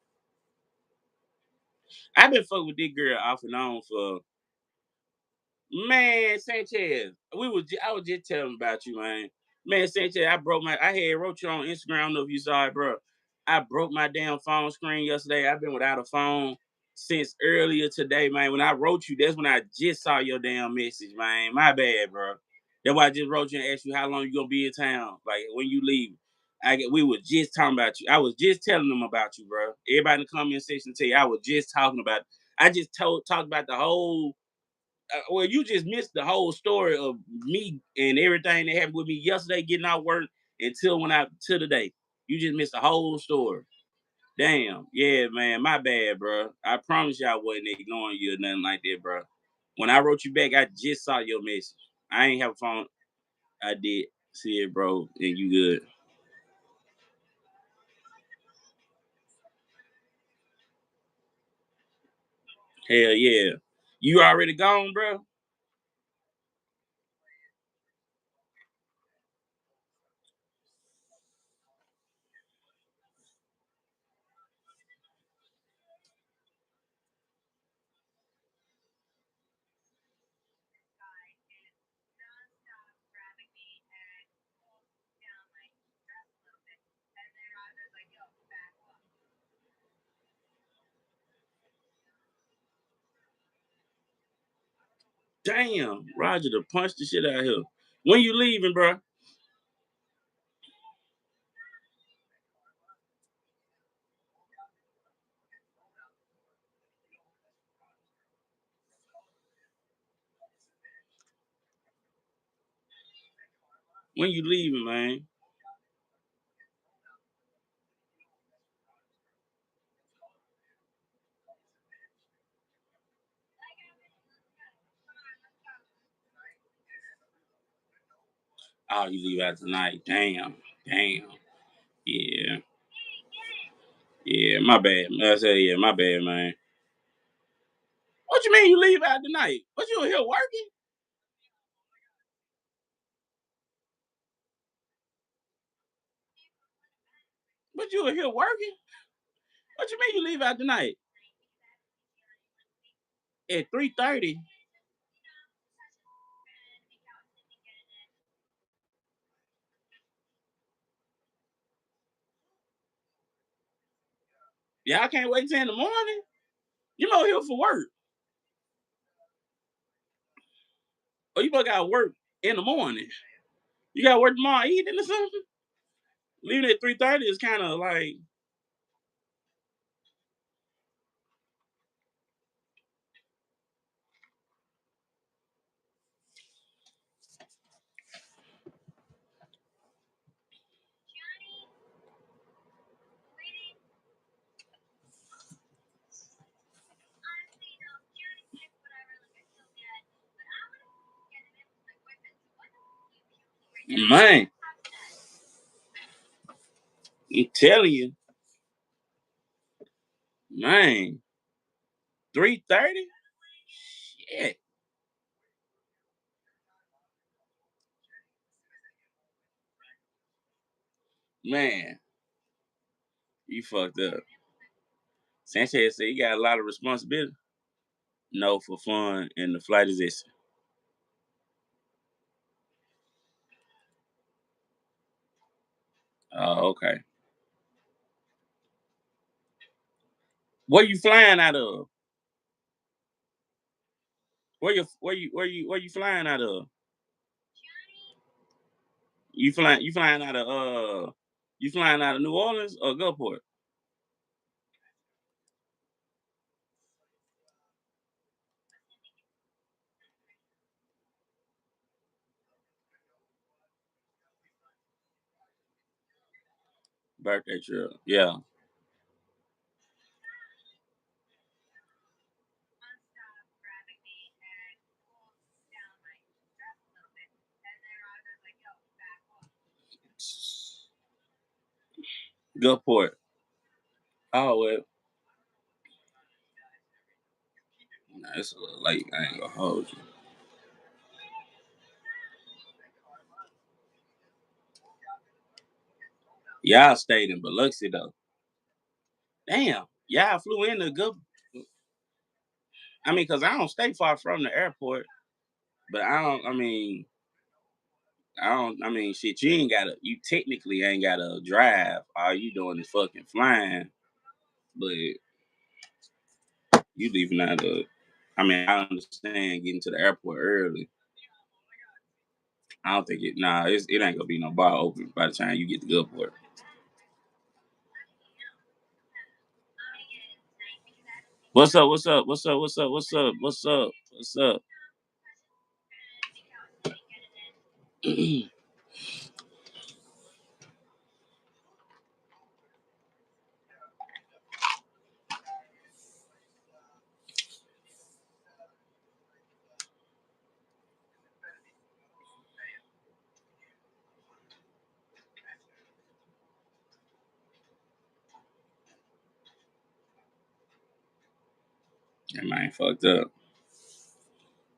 I've been fucking with this girl off and on for man, Sanchez. I was just telling about you, man. Man, Sanchez, I had wrote you on Instagram. I don't know if you saw it, bro. I broke my damn phone screen yesterday. I've been without a phone since earlier today, man. When I wrote you, that's when I just saw your damn message, man. My bad, bro. That's why I just wrote you and asked you how long you gonna be in town. Like when you leave. We were just talking about you. I was just telling them about you, bro. Everybody in the comment section tell you I was just talking about. I just talked about the whole. Well, you just missed the whole story of me and everything that happened with me yesterday, getting out work until when I to today. You just missed the whole story. Damn. Yeah, man. My bad, bro. I promise you I wasn't ignoring you or nothing like that, bro. When I wrote you back, I just saw your message. I ain't have a phone. I did see it, bro, and you good. Hell yeah. You already gone, bro? Damn. Roger to punch the shit out of here. When you leaving, bro? When you leaving, man? Oh, you leave out tonight. Damn. Damn. Yeah. Yeah, my bad. I said, yeah, my bad, man. What you mean you leave out tonight? What you here working? What you here working? What you mean you leave out tonight? At 3:30? Yeah, I can't wait till in the morning. You know here for work. Or you both gotta work in the morning. You gotta work tomorrow evening or something? Leaving at 3:30 is kind of like, man, I'm telling you, man, 3:30? Shit, man, you fucked up. Sanchez said he got a lot of responsibility. No, for fun, and the flight is this. Oh, okay. Where you flying out of? Where you flying out of? You flying out of you flying out of New Orleans or Gulfport? Birthday trip. Yeah. Gulfport. Oh well, nah, it's a little late. I ain't gonna hold you. Y'all stayed in Biloxi though. Damn. Y'all flew in the good. I mean, cause I don't stay far from the airport, but I don't. I mean, I don't. I mean, shit. You ain't gotta. You technically ain't gotta drive. All you doing is fucking flying. But You leaving out of. I mean, I understand getting to the airport early. I don't think it. Nah, it ain't gonna be no bar open by the time you get to the airport. What's up? What's up? What's up? What's up? What's up? What's up? What's up? That man fucked up.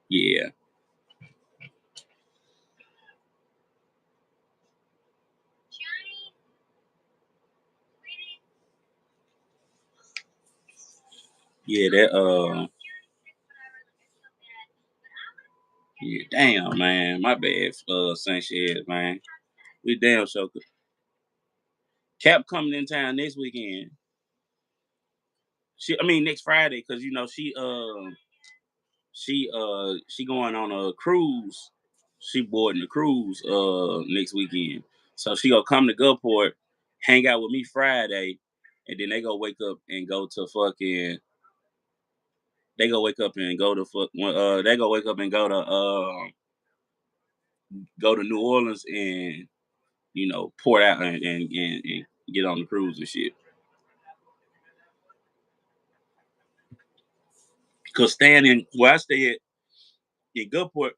Yeah, yeah. Yeah. Damn, man. My bad. Sanchez, man. We damn sure could. Cap coming in town next weekend. I mean next Friday, cause she going on a cruise. She boarding a cruise next weekend. So she gonna come to Gulfport, hang out with me Friday, and then they go wake up and go to they go wake up and go to New Orleans and port out and get on the cruise and shit. Cause staying in where I stay at in Gulfport,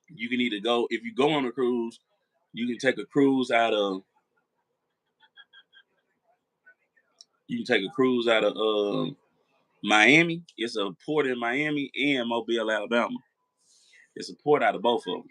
you can either go if you go on a cruise, you can take a cruise out of Miami. It's a port in Miami and Mobile, Alabama. It's a port out of both of them.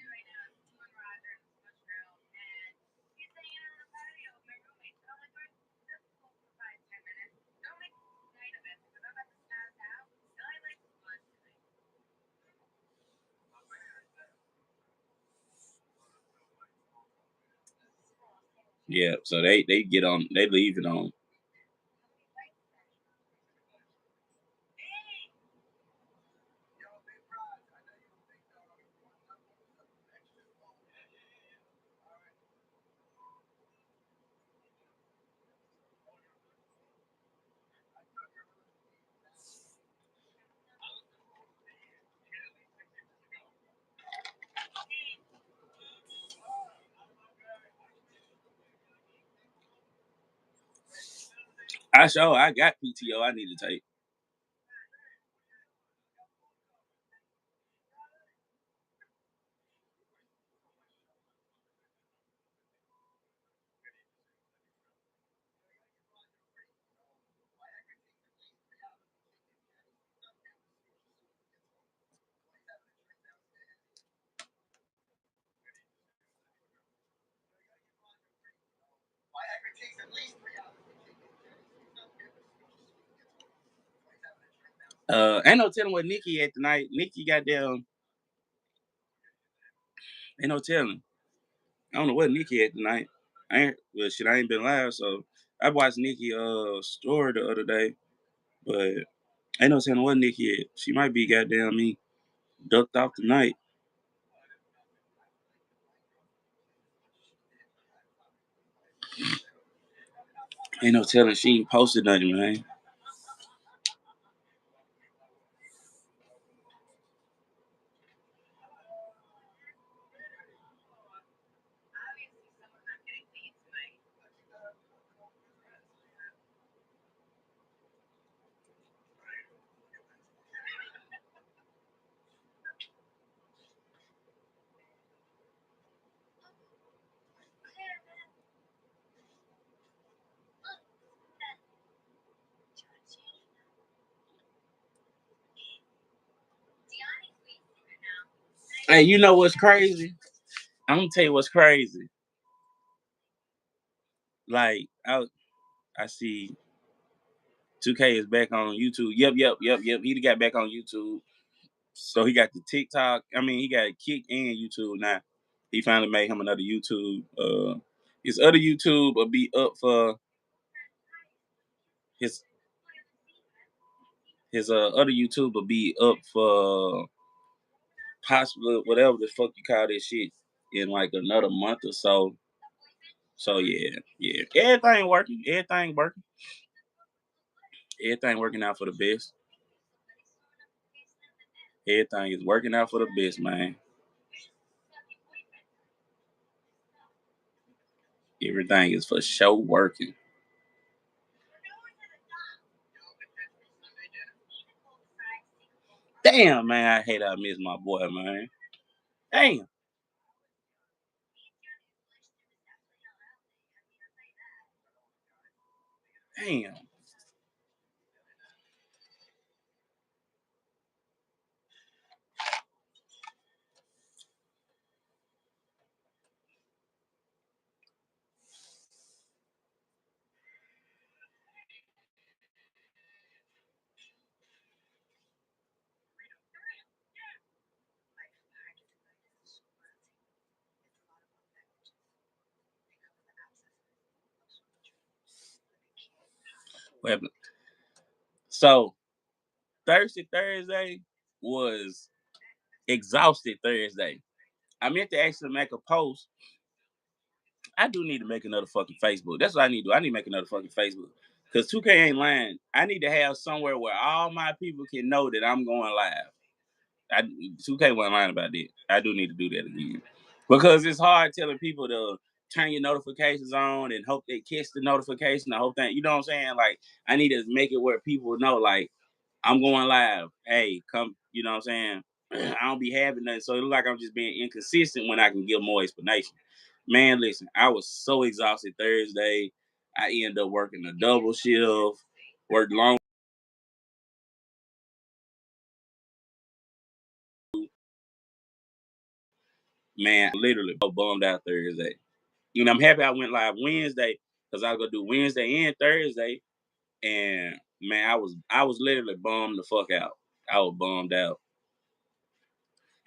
Yeah, so they leave it on. I got PTO I need to take. Ain't no telling what Nikki at tonight. Nikki got down. Ain't no telling. I don't know what Nikki at tonight. I ain't been live, so I watched Nikki story the other day, but ain't no telling what Nikki at. She might be goddamn me ducked off tonight. Ain't no telling she ain't posted nothing, man. Hey, you know what's crazy? I'm gonna tell you what's crazy. Like I see 2K is back on YouTube. Yep. He got back on YouTube. So he got the TikTok. I mean, he got Kick and YouTube now. He finally made him another YouTube. His other YouTube will be up for his his other YouTuber be up for possibly whatever the fuck you call this shit in like another month or so. So yeah. Everything working. Everything working. Everything working out for the best. Everything is working out for the best, man. Everything is for sure working. Damn, man, I hate I miss my boy, man. Damn. Damn. Well, so Thursday was exhausted Thursday. I meant to actually make a post. I do need to make another fucking Facebook. That's what I need to do. I need to make another fucking Facebook. Because 2K ain't lying. I need to have somewhere where all my people can know that I'm going live. 2K wasn't lying about that. I do need to do that again. Because it's hard telling people to turn your notifications on and hope they catch the notification. I hope that, you know what I'm saying? Like, I need to make it where people know, like, I'm going live. Hey, come, you know what I'm saying? I don't be having nothing. So it looks like I'm just being inconsistent when I can give more explanation. Man, listen, I was so exhausted Thursday. I ended up working a double shift, worked long. Man, literally bummed out Thursday. You know, I'm happy I went live Wednesday because I was gonna do Wednesday and Thursday. And man, I was literally bummed the fuck out. I was bummed out.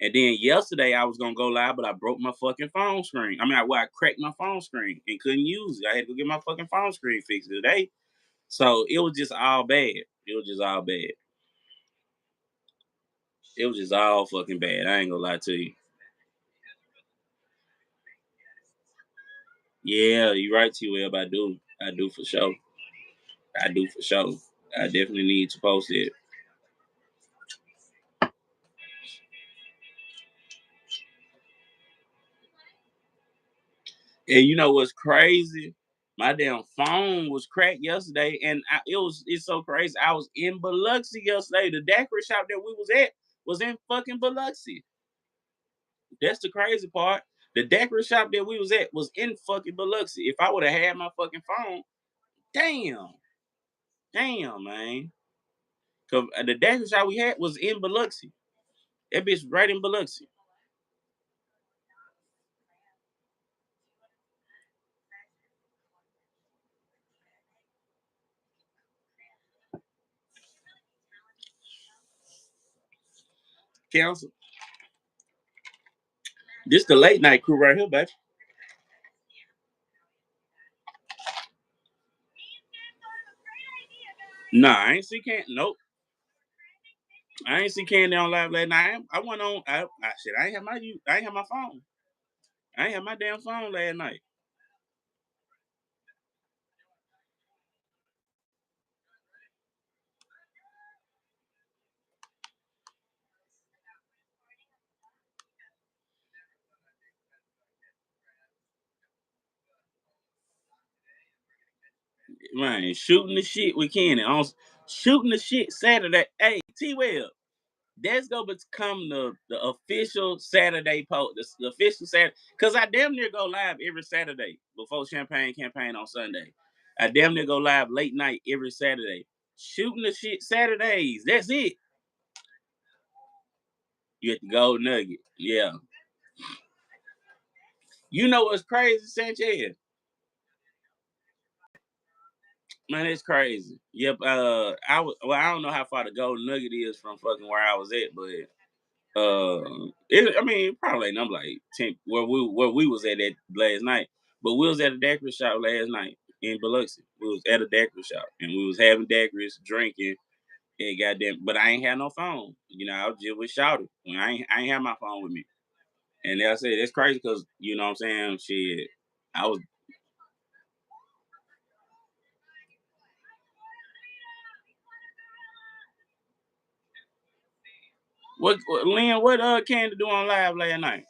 And then yesterday I was gonna go live, but I broke my fucking phone screen. I cracked my phone screen and couldn't use it. I had to go get my fucking phone screen fixed today. So it was just all bad. It was just all bad. It was just all fucking bad. I ain't gonna lie to you. Yeah, you right, T-Web. I do. I do for sure. I do for sure. I definitely need to post it. And you know what's crazy? My damn phone was cracked yesterday, and it's so crazy. I was in Biloxi yesterday. The daiquiri shop that we was at was in fucking Biloxi. That's the crazy part. The daiquiri shop that we was at was in fucking Biloxi. If I would have had my fucking phone, damn, damn, man. Cause the daiquiri shop we had was in Biloxi. That bitch right in Biloxi. Council. This the late night crew right here, baby. Nah, I ain't see Candy. Nope. I ain't see Candy on live last night. I went on. Shit. I ain't have my phone. I ain't have my damn phone last night. Man, shooting the shit with Kenny. On shooting the shit Saturday. Hey, T Well, that's gonna become the official Saturday post. The official Saturday. Cause I damn near go live every Saturday before Champagne campaign on Sunday. I damn near go live late night every Saturday. Shooting the shit Saturdays. That's it. You at the Gold Nugget. Yeah. You know what's crazy, Sanchez? Man, it's crazy. Yep. I don't know how far the Golden Nugget is from fucking where I was at, but I mean, probably ain't nothing like 10 where we was at that last night. But we was at a daiquiri shop last night in Biloxi. We was at a daiquiri shop and we was having daiquiris, drinking. Yeah, goddamn. But I ain't had no phone. I was just with Shouty. I ain't have my phone with me. And I said that's crazy because you know what I'm saying. Shit, I was Lynn, what Candy do on live last night?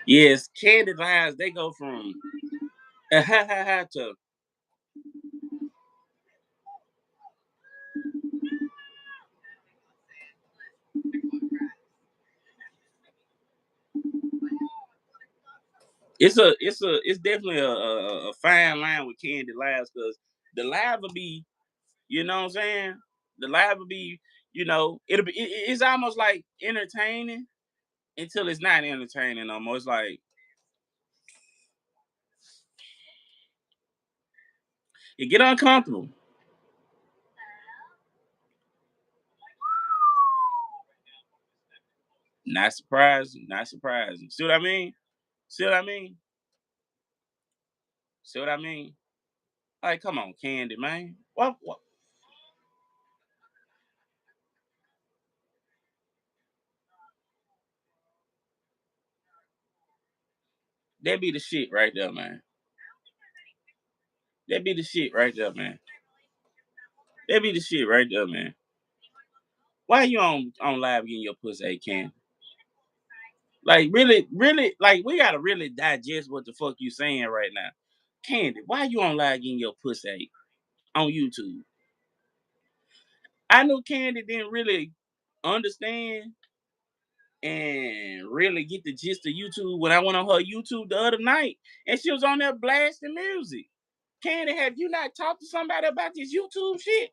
Yes, Candy lives they go from to it's definitely a fine line with Candy lives because the live will be you know what I'm saying the live will be it's almost like entertaining until it's not entertaining almost like it get uncomfortable. Not surprising, not surprising. See what I mean? See what I mean? See what I mean? Like, come on, Candy, man. What? That be the shit right there, man. That be the shit right there, man. That be the shit right there, man. Why you on live getting your pussy ate, Candy? Like, really, really, like, we gotta really digest what the fuck you saying right now. Candy, why you on live getting your pussy ate on YouTube? I knew Candy didn't really understand and really get the gist of YouTube when I went on her YouTube the other night and she was on there blasting music. Candy, have you not talked to somebody about this YouTube shit?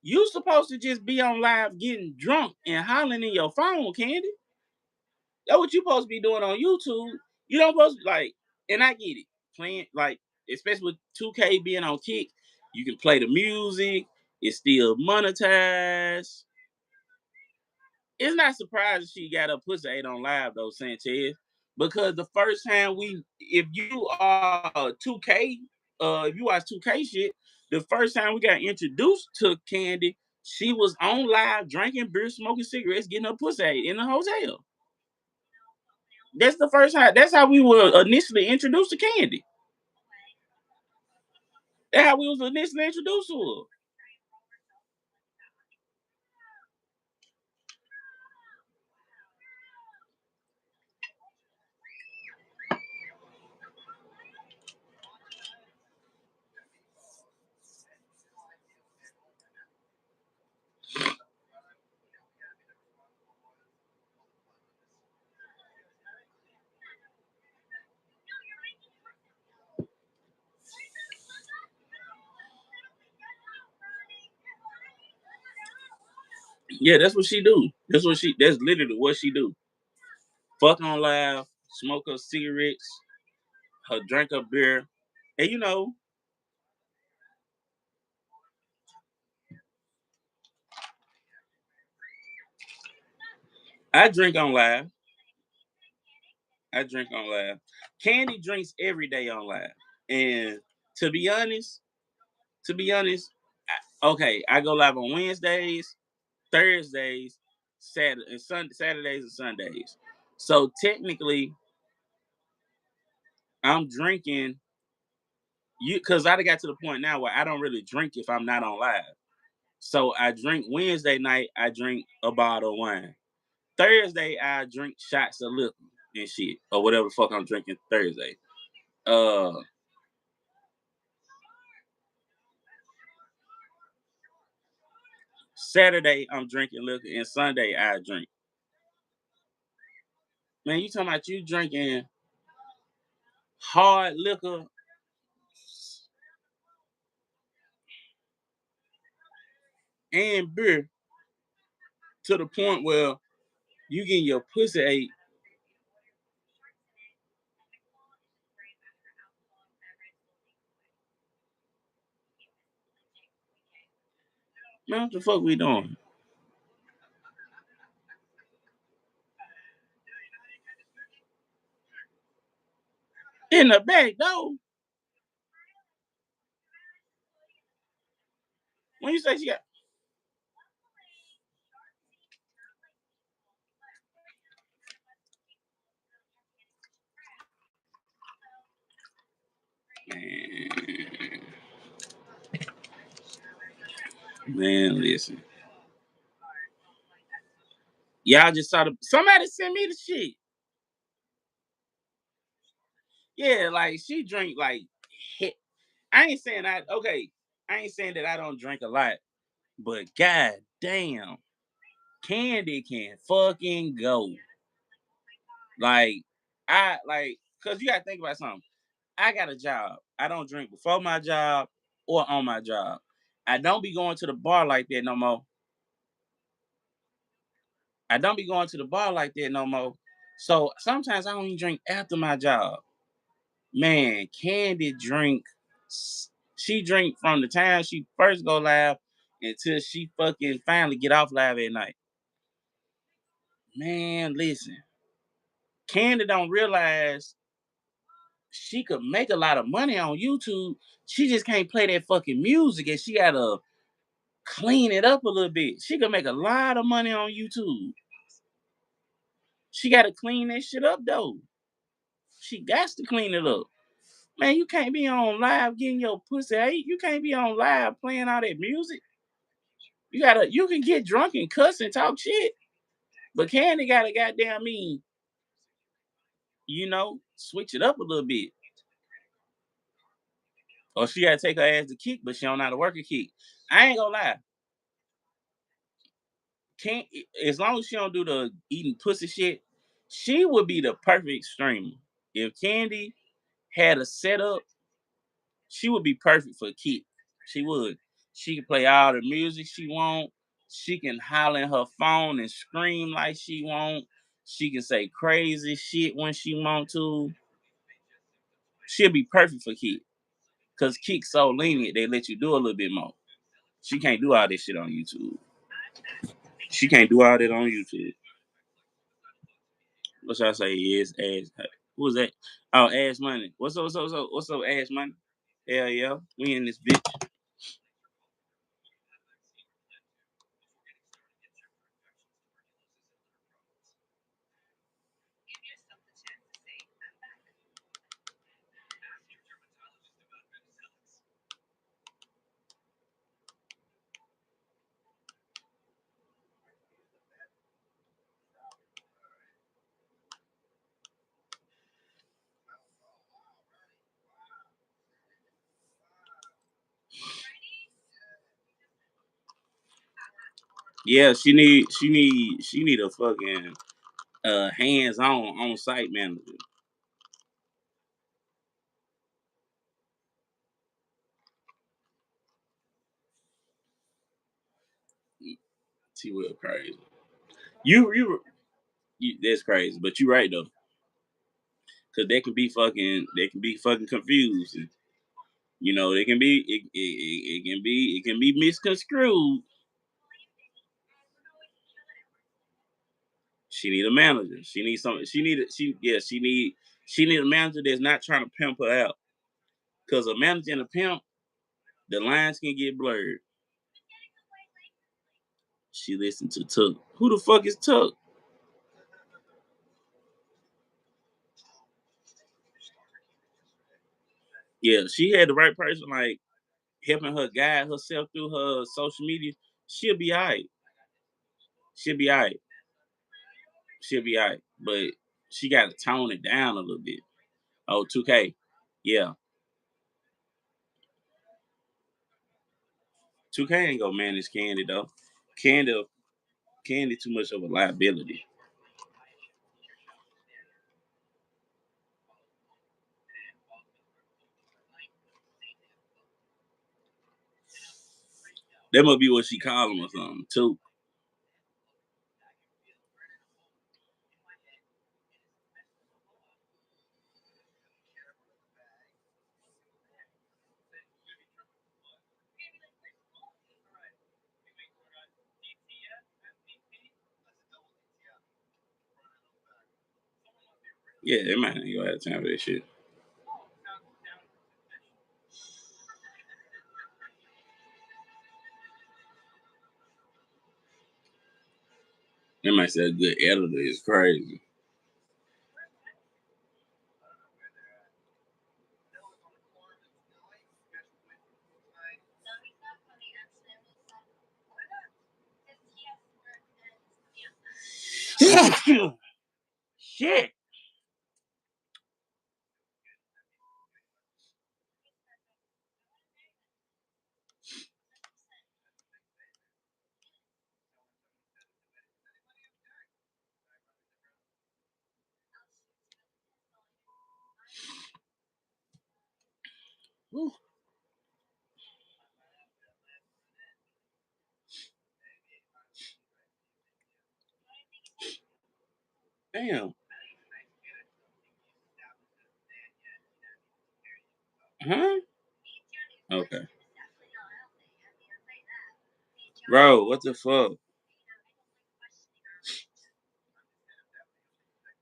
You supposed to just be on live getting drunk and hollering in your phone, Candy. That's what you supposed to be doing on YouTube. You don't supposed to like, and I get it. Playing like, especially with 2K being on kick, you can play the music, it's still monetized. It's not surprising she got her pussy ate on live though, Sanchez. Because the first time if you are 2K, if you watch 2K shit, the first time we got introduced to Candy, she was on live drinking beer, smoking cigarettes, getting her pussy ate in the hotel. That's the first time. That's how we were initially introduced to Candy. That's how we was initially introduced to her. Yeah, that's what she do. That's literally what she do. Fuck on live, smoke her cigarettes, her drink her beer. And I drink on live. I drink on live. Candy drinks every day on live. And to be honest, okay, I go live on Wednesdays, Thursdays, Saturdays and Sundays. So technically, I'm drinking you because I got to the point now where I don't really drink if I'm not on live. So I drink Wednesday night, I drink a bottle of wine. Thursday, I drink shots of liquor and shit. Or whatever the fuck I'm drinking Thursday. Uh Saturday, I'm drinking liquor, and Sunday I drink. Man, you talking about you drinking hard liquor and beer to the point where you getting your pussy ate. Man, what the fuck we doing? In the back door. When you say she got, man, man, listen. Y'all just saw the somebody send me the shit. Yeah, like she drink like hit. I ain't saying I okay. I ain't saying that I don't drink a lot, but god damn, Candy can fucking go. Like cause you gotta think about something. I got a job. I don't drink before my job or on my job. I don't be going to the bar like that no more. I don't be going to the bar like that no more. So sometimes I don't even drink after my job. Man, Candy drink. She drink from the time she first go live until she fucking finally get off live at night. Man, listen. Candy don't realize she could make a lot of money on YouTube. She just can't play that fucking music and she gotta clean it up a little bit. She could make a lot of money on YouTube. She gotta clean that shit up though. She got to clean it up. Man, you can't be on live getting your pussy ate. You can't be on live playing all that music. You can get drunk and cuss and talk shit. But Candy gotta goddamn switch it up a little bit. Or she gotta take her ass to kick, but she don't know how to work a kick. I ain't gonna lie. Can't As long as she don't do the eating pussy shit, she would be the perfect streamer. If Candy had a setup, she would be perfect for Kick. She would. She can play all the music she want. She can holler in her phone and scream like she want. She can say crazy shit when she want to. She'll be perfect for Kick. Cause Kick's so lenient, they let you do a little bit more. She can't do all this shit on YouTube. She can't do all that on YouTube. What should I say? Is Ash? Who was that? Oh, Ash Money. What's up? What's up? What's up? What's up, Ash Money? Hell yeah, we in this bitch. Yeah, she need a fucking hands on site manager. She will crazy. You that's crazy, but you right though, cause they can be fucking confused. They can be it can be misconstrued. She need a manager. She needs something. She need a manager that's not trying to pimp her out. Cause a manager and a pimp, the lines can get blurred. She listened to Tuck. Who the fuck is Tuck? Yeah, she had the right person like helping her guide herself through her social media. She'll be alright. She'll be alright. She'll be alright. But she got to tone it down a little bit. Oh, 2K. Yeah. 2K ain't gonna manage Candy though. Candy Candy too much of a liability. That must be what she call him or something too. Yeah, that man ain't gonna have time for that shit. They might say a good editor is crazy. Shit. Whew. Damn. Huh? Okay. Bro, what the fuck?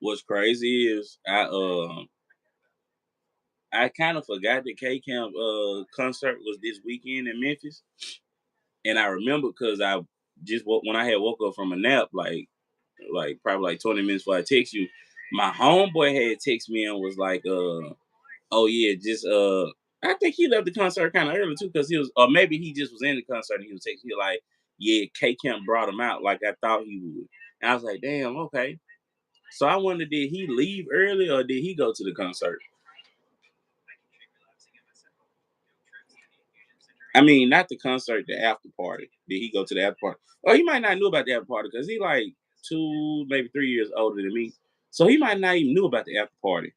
What's crazy is I kind of forgot the K Camp concert was this weekend in Memphis, and I remember because I just when I had woke up from a nap, like probably like 20 minutes before I text you, my homeboy had text me and was like, oh yeah, just I think he left the concert kind of early too because he was, or maybe he just was in the concert and he was texting me like, yeah, K Camp brought him out like I thought he would, and I was like, damn, okay. So I wonder, did he leave early or did he go to the concert? I mean, not the concert, the after party. Did he go to the after party? Well, he might not knew about the after party because he like 2, maybe 3 years older than me. So he might not even knew about the after party.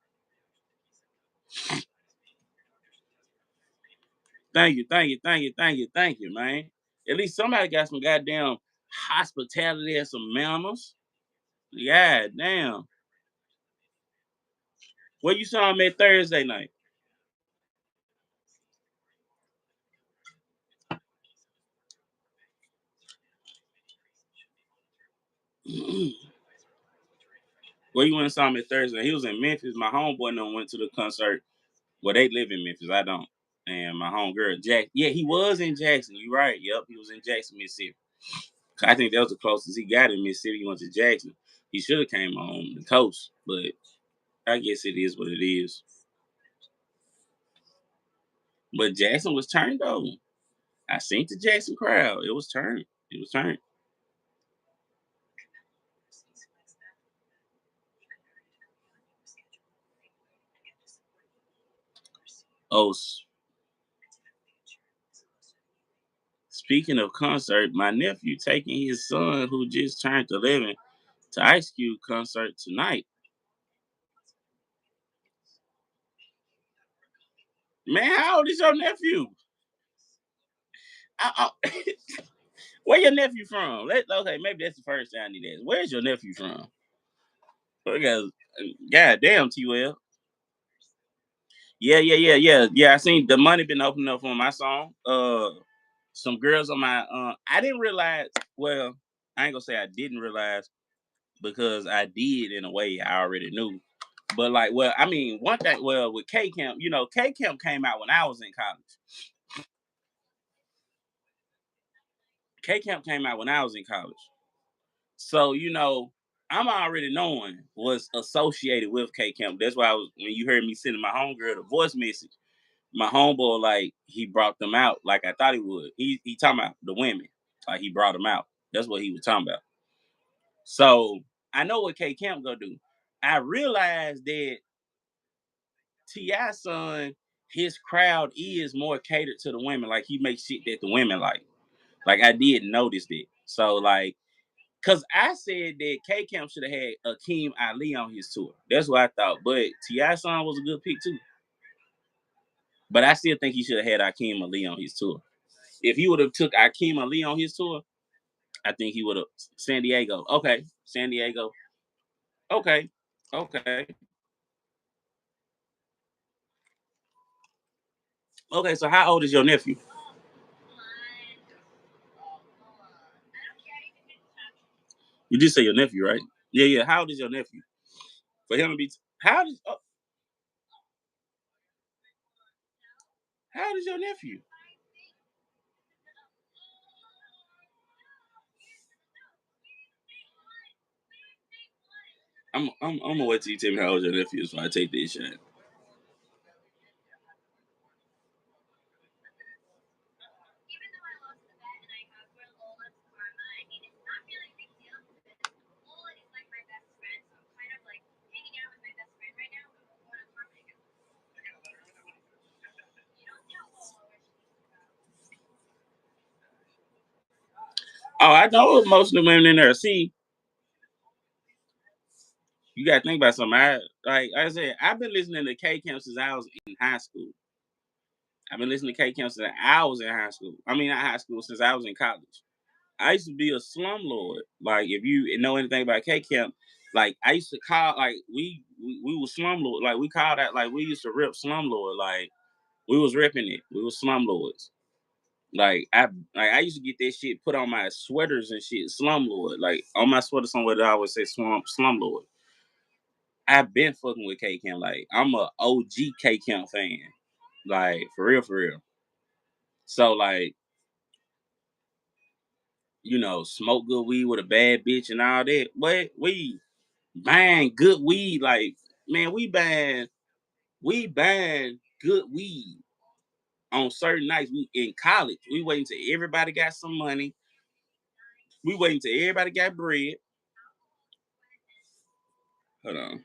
Thank you, thank you, thank you, thank you, thank you, man. At least somebody got some goddamn hospitality and some manners. God damn. Where you saw him at Thursday night? Where you went and saw him at Thursday? He was in Memphis. My homeboy no went to the concert. Well, they live in Memphis. I don't. And my homegirl, Jack. Yeah, he was in Jackson. You right. Yep, he was in Jackson, Mississippi. I think that was the closest he got in Mississippi. He went to Jackson. He should have came on the coast, but I guess it is what it is. But Jackson was turned though. I seen the Jackson crowd. It was turned. It was turned. Oh, speaking of concert, my nephew taking his son who just turned 11 to Ice Cube concert tonight. Man, how old is your nephew? Where your nephew from? Okay, maybe that's the first thing I need to ask. Where's your nephew from? Because, goddamn, T-Well. Yeah. I seen the money been opening up on my song. Some girls on my I didn't realize. Well, I ain't gonna say I didn't realize because I did in a way I already knew. But like, well, I mean, one thing. Well, with K Camp, K Camp came out when I was in college. K Camp came out when I was in college. So I'm already knowing what's associated with K Camp. That's why when you heard me sending my homegirl the voice message, my homeboy, like, he brought them out like I thought he would. He talking about the women. Like, he brought them out. That's what he was talking about. So I know what K Camp gonna do. I realized that T.I. son, his crowd is more catered to the women. Like, he makes shit that the women like. Like, I did notice that. So like, cause I said that K Camp should have had Akeem Ali on his tour. That's what I thought. But T.I. son was a good pick too. But I still think he should have had Akeem Ali on his tour. If he would have took Akeem Ali on his tour, I think he would have San Diego. Okay, San Diego. Okay, okay, okay. So how old is your nephew? You just say your nephew, right? Yeah, yeah. How old is your nephew? For him to be, how old is your nephew? I'm gonna wait till you tell me how old your nephew is when I take this shot. Oh, I know most of the women in there. See, you gotta think about something. Like I said, I've been listening to K Camp since I was in high school. I've been listening to K Camp since I was in high school. I mean, not high school, since I was in college. I used to be a slumlord. Like, if you know anything about K Camp, like I used to call, like we were slumlord. Like we called that, like we used to rip slumlord. Like we was ripping it. We was slumlords. I used to get that shit put on my sweaters and shit. Slumlord. Like on my sweater somewhere that I always say slumlord. I've been fucking with K Camp. Like I'm a OG K Camp fan. Like for real, for real. So like, smoke good weed with a bad bitch and all that. What we buying good weed, like man, we buying good weed on certain nights. We in college. We waiting till everybody got some money. We waiting till everybody got bread. Hold on.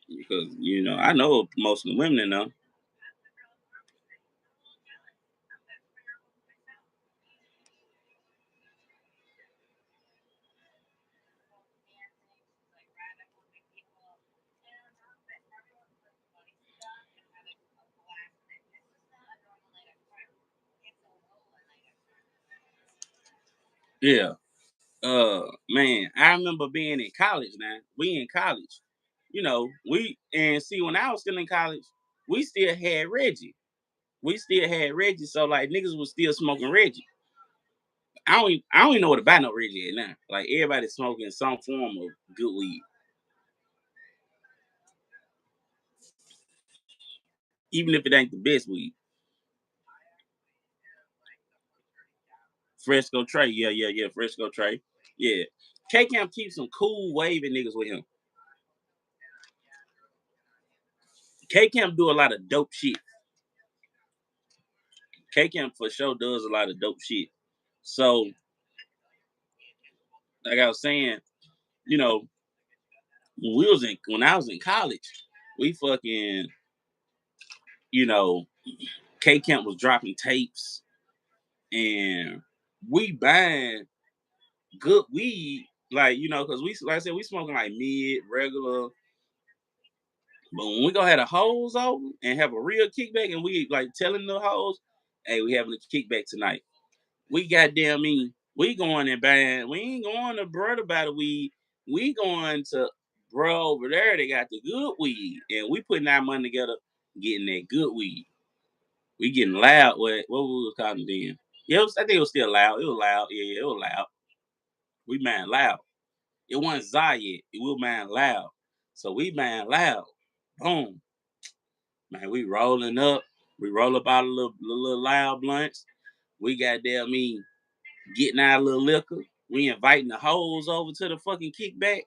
Because I know most of the women know. Yeah. Man, I remember being in college now. We in college. We and see when I was still in college, we still had Reggie. We still had Reggie, so like niggas was still smoking Reggie. I don't even know what to buy no Reggie at now. Like everybody smoking some form of good weed. Even if it ain't the best weed. Fresco Trey, yeah, yeah, yeah. Fresco Trey. Yeah. K Camp keeps some cool waving niggas with him. K Camp do a lot of dope shit. K Camp for sure does a lot of dope shit. So, like I was saying, you know, when I was in college, we fucking, you know, K Camp was dropping tapes and we buying good weed, like, because we like I said, we smoking like mid, regular. But when we gonna have the hoes over and have a real kickback and we like telling the hoes, hey, we having a kickback tonight. We goddamn mean we going and buying. We ain't going to brother by the weed. We going to bro over there. They got the good weed, and we putting our money together, getting that good weed. We getting loud. What we was calling then? Yeah, I think it was still loud. It was loud. Yeah, yeah, it was loud. We man loud. It wasn't Zayed. We was man loud. So we man loud. Boom, man. We rolling up. We roll up out of little loud blunts. We goddamn mean getting our little liquor. We inviting the hoes over to the fucking kickback.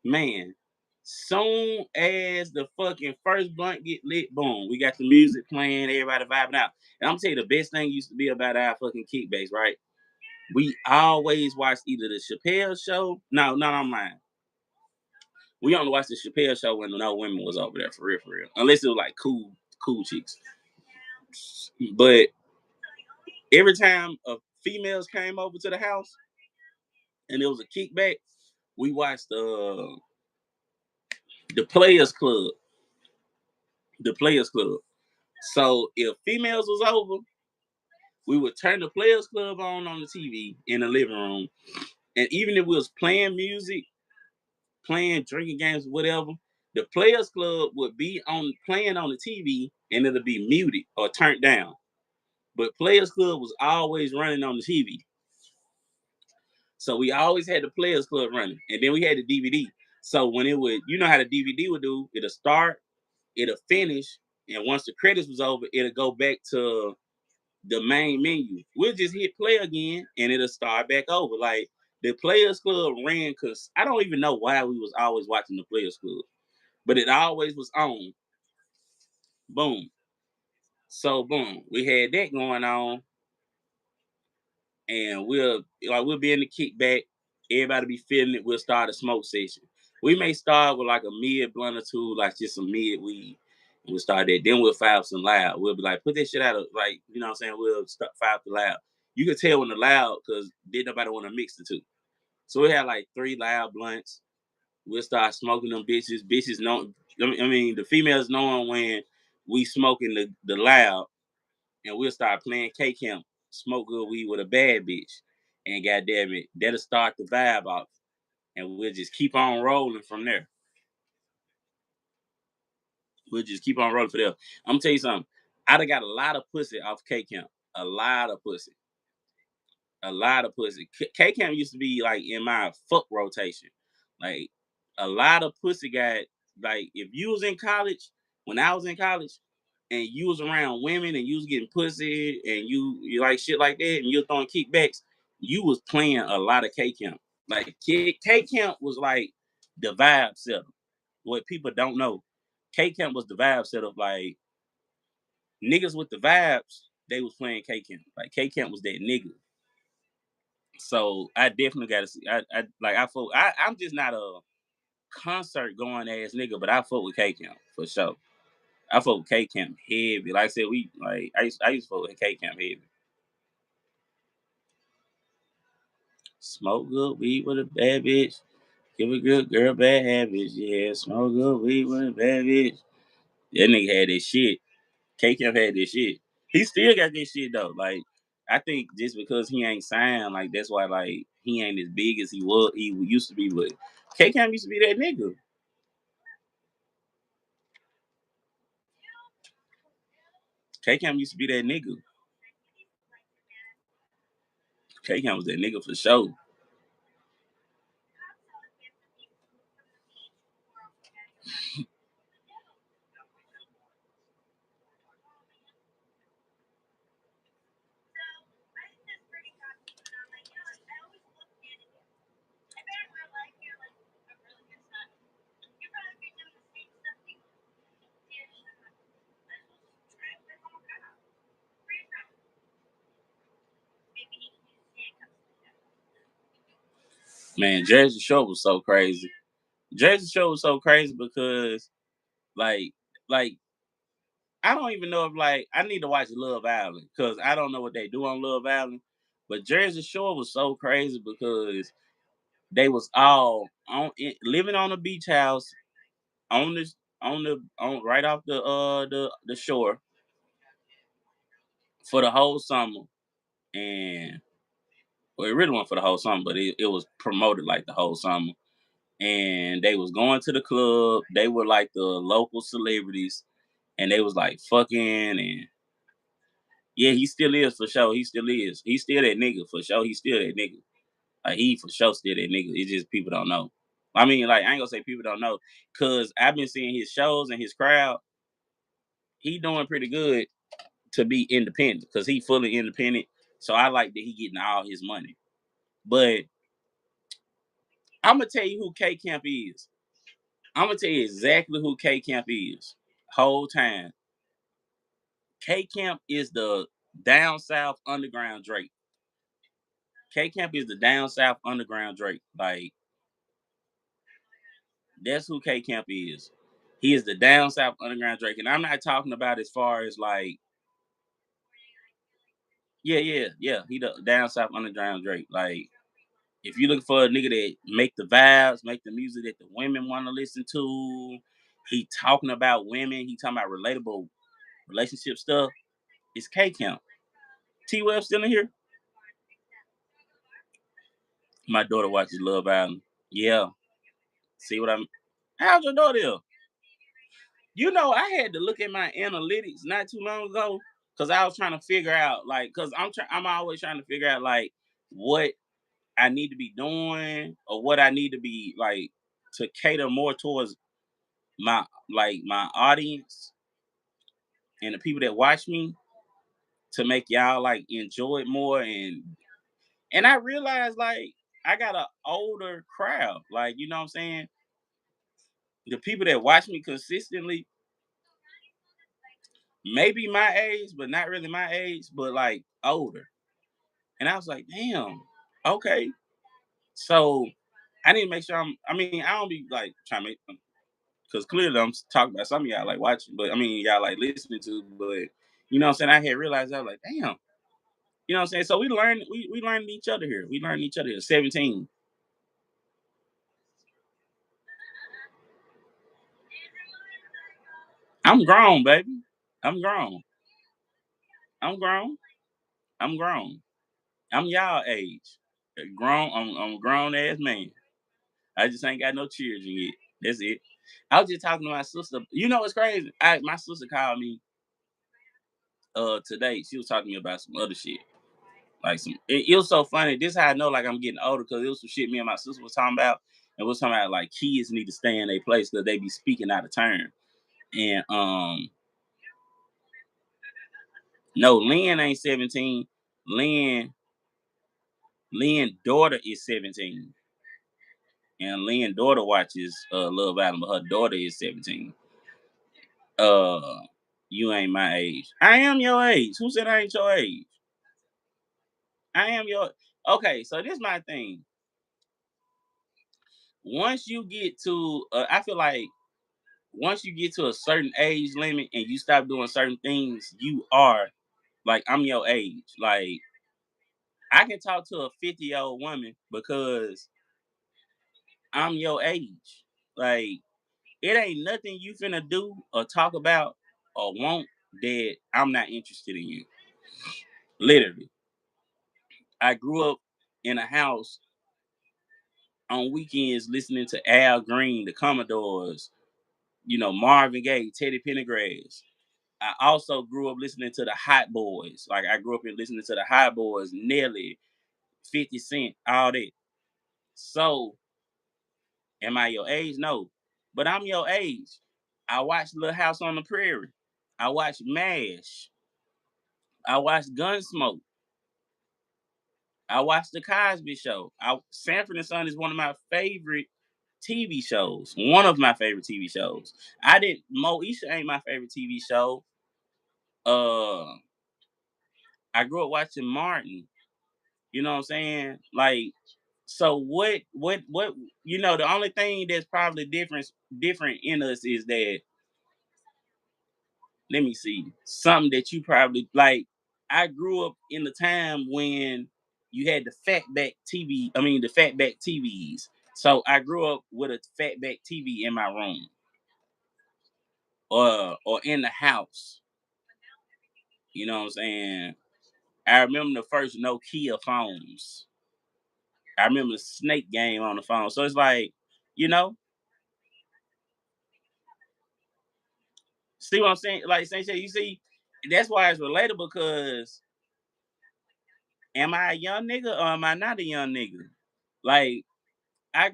Man, soon as the fucking first blunt get lit, boom, we got the music playing, everybody vibing out. And I'm telling you, the best thing used to be about our fucking kickbacks, right? We always watched either the Chappelle show. No, no, I'm lying. We only watched the Chappelle show when no women was over there, for real, for real. Unless it was like cool chicks. But every time females came over to the house and it was a kickback, we watched the Players Club. The Players Club. So if females was over, we would turn the Players Club on the TV in the living room, and even if we was playing music, playing drinking games, whatever, the Players Club would be on playing on the TV, and it'll be muted or turned down. But Players Club was always running on the TV. So we always had the Players Club running, and then we had the DVD. So when it would, you know how the DVD would do, it'll start, it'll finish, and once the credits was over, it'll go back to the main menu. We'll just hit play again, and it'll start back over. Like the Players Club ran, cause I don't even know why we was always watching the Players Club, but it always was on. Boom. So boom, we had that going on, and we'll be in the kickback. Everybody be feeling it. We'll start a smoke session. We may start with like a mid blunt or two, like just some mid weed. We'll start that. Then we'll fire some loud. We'll be like, put that shit out of, like, you know what I'm saying? We'll start fire the loud. You can tell when the loud, because did nobody want to mix the two. So we had like 3 loud blunts. We'll start smoking them bitches. Bitches know, I mean, the females knowing when we smoking the loud, and we'll start playing K Camp, smoke good weed with a bad bitch. And goddamn it, that'll start the vibe off. And we'll just keep on rolling from there. We'll just keep on rolling for there. I'm gonna tell you something. I done got a lot of pussy off K Camp. A lot of pussy. A lot of pussy. K Camp used to be like in my fuck rotation. Like a lot of pussy got, like, if you was in college, when I was in college, and you was around women and you was getting pussy and you like shit like that and you was throwing kickbacks, you was playing a lot of K Camp. Like K Camp was like the vibe setup. What people don't know, K Camp was the vibe setup. Like niggas with the vibes, they was playing K Camp. Like K Camp was that nigga. So I definitely gotta see. I'm just not a concert going ass nigga, but I fuck with K Camp for sure. I fuck with K Camp heavy. Like I said, I used to fuck with K Camp heavy. Smoke good weed with a bad bitch. Give a good girl bad habits. Yeah, smoke good weed with a bad bitch. That nigga had this shit. K Camp had this shit. He still got this shit though. Like I think just because he ain't signed, like that's why like he ain't as big as he used to be. But K Camp used to be that nigga. K Camp used to be that nigga. K Camp was that nigga for sure. Man, Jersey Shore was so crazy. Jersey Shore was so crazy because like like I don't even know if like I need to watch Love Island because I don't know what they do on Love Island. But Jersey Shore was so crazy because they was all living on a beach house on this on right off the shore for the whole summer. And well, it really wasn't for the whole summer, but it was promoted like the whole summer. And they was going to the club. They were like the local celebrities, and they was like fucking. And yeah, he still is for sure. He still is. He's still that nigga for sure. He's still that nigga. Like he for sure still that nigga. It's just people don't know. I mean, like I ain't gonna say people don't know, cause I've been seeing his shows and his crowd. He doing pretty good to be independent, cause he fully independent. So I like that he getting all his money. But I'm gonna tell you who K Camp is. I'm gonna tell you exactly who K Camp is. Whole time, K Camp is the down south underground Drake. K Camp is the down south underground Drake. Like that's who K Camp is. He is the down south underground Drake, and I'm not talking about as far as like, yeah, yeah, yeah. He the down south underground Drake. Like if you looking for a nigga that make the vibes, make the music that the women want to listen to, he talking about women. He talking about relatable relationship stuff. It's K Camp. T Web still in here? My daughter watches Love Island. Yeah. See what I'm. How's your daughter? You know, I had to look at my analytics not too long ago because I was trying to figure out, like, because I'm always trying to figure out like what I need to be doing or what I need to be like. to cater more towards my audience and the people that watch me, to make y'all like enjoy it more. And I realized like I got an older crowd. Like, you know what I'm saying? The people that watch me consistently, maybe my age, but not really my age, but like older. And I was like, damn, okay. So I need to make sure I mean, I don't be like trying to make them, because clearly I'm talking about some of y'all like watching, but I mean, y'all like listening to, but you know what I'm saying? I had realized, I was like, damn. You know what I'm saying? So we learned each other here. We learned each other here. 17. I'm grown, baby. I'm grown. I'm grown. I'm grown. I'm y'all age. Grown. I'm a grown ass man. I just ain't got no children yet. That's it. I was just talking to my sister. You know what's crazy? My sister called me today. She was talking to me about some other shit. Like it was so funny. This is how I know like I'm getting older, because it was some shit me and my sister was talking about. And we're talking about like kids need to stay in their place because they be speaking out of turn. And no, Lynn ain't 17. Lynn Lynn daughter is 17. And Lynn daughter watches Love Island, but her daughter is 17. Uh you ain't my age. I am your age. Who said I ain't your age? I am your Okay, so this is my thing. Once you get to I feel like once you get to a certain age limit and you stop doing certain things, you are like, I'm your age. Like, I can talk to a 50-year-old woman because I'm your age. Like, it ain't nothing you finna do or talk about or want that I'm not interested in you. Literally. I grew up in a house on weekends listening to Al Green, the Commodores, Marvin Gaye, Teddy Pendergrass. I also grew up listening to the Hot Boys. Like, I grew up in listening to the Hot Boys, Nelly, 50 Cent, all that. So, am I your age? No. But I'm your age. I watched Little House on the Prairie. I watched MASH. I watched Gunsmoke. I watched The Cosby Show. Sanford and Son is one of my favorite TV shows. One of my favorite TV shows. Moesha ain't my favorite TV show. Uh, I grew up watching Martin. You know what I'm saying? Like, so what? The only thing that's probably different in us is that, let me see, something that you probably like. I grew up in the time when you had the fatback TV. I mean, the fatback TVs. So I grew up with a fatback TV in my room, or in the house. You know what I'm saying? I remember the first Nokia phones. I remember the Snake game on the phone. So it's like, you know, see what I'm saying? Like Sanchez, you see, that's why it's relatable, because am I a young nigga or am I not a young nigga? Like, I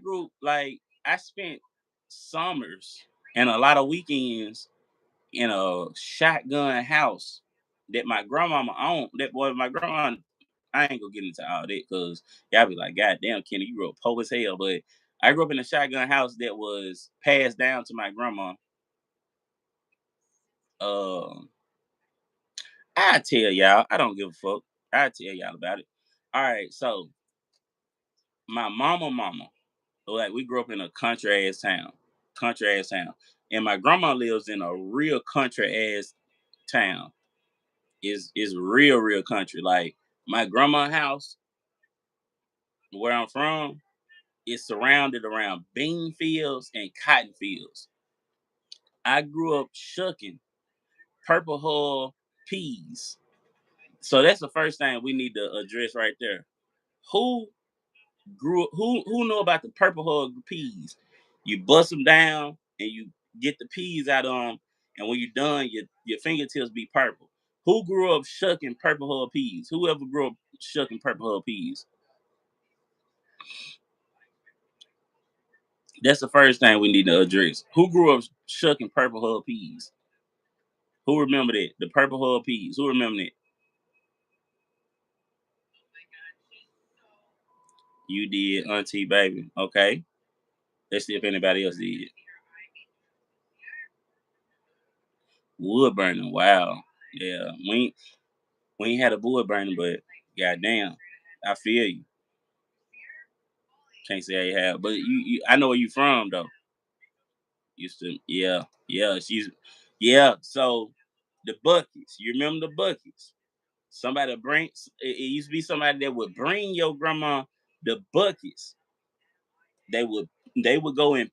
spent summers and a lot of weekends in a shotgun house that my grandmama owned. That boy, my grandma, I ain't gonna get into all that because y'all be like, God damn, Kenny, you grew up poor as hell. But I grew up in a shotgun house that was passed down to my grandma. Uh, I tell y'all, I don't give a fuck. I tell y'all about it. All right, so my mama, like, we grew up in a country ass town, and my grandma lives in a real country ass town. Is real country. Like, my grandma house, where I'm from, is surrounded around bean fields and cotton fields. I grew up shucking purple hull peas. So that's the first thing we need to address right there. Who who know about the purple hull peas? You bust them down and you get the peas out of them, and when you're done, your fingertips be purple. Who grew up shucking purple hull peas? Whoever grew up shucking purple hull peas? That's the first thing we need to address. Who grew up shucking purple hull peas? Who remember that? The purple hull peas. Who remember that? You did, Auntie Baby. Okay. Let's see if anybody else did. Wood burning. Wow. Yeah. We ain't had a wood burning, but goddamn. I feel you. Can't say I have. But you I know where you from though. Used to, yeah. Yeah. Yeah. So the buckets. You remember the buckets? Somebody bring it used to be somebody that would bring your grandma the buckets. They would they would go and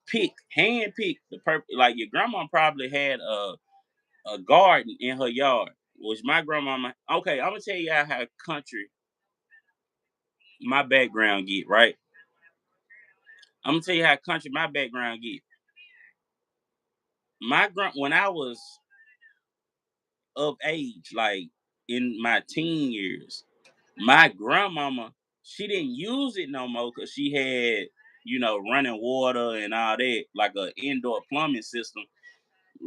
hand pick the purple. Like your grandma probably had a garden in her yard, which my grandmama. Okay, I'm gonna tell you how country my background get. Right, I'm gonna tell you how country my background get. When I was of age, like in my teen years, my grandmama, she didn't use it no more because she had, running water and all that, like a indoor plumbing system.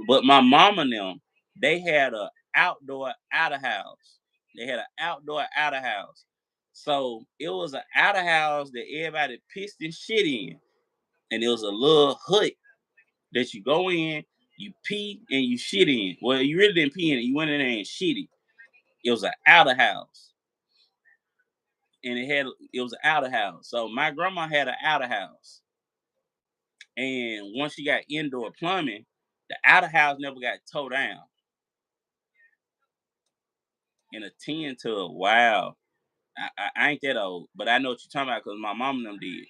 But my mama and them, they had a outdoor out of house. They had an outdoor out of house. So it was an out of house that everybody pissed and shit in. And it was a little hut that you go in, you pee and you shit in. Well, you really didn't pee in it. You went in there and shit it. It was an out of house. And it was an out of house. So my grandma had an out of house. And once she got indoor plumbing, the out of house never got towed down. In a 10 to a wow. I ain't that old, but I know what you're talking about because my mom and them did.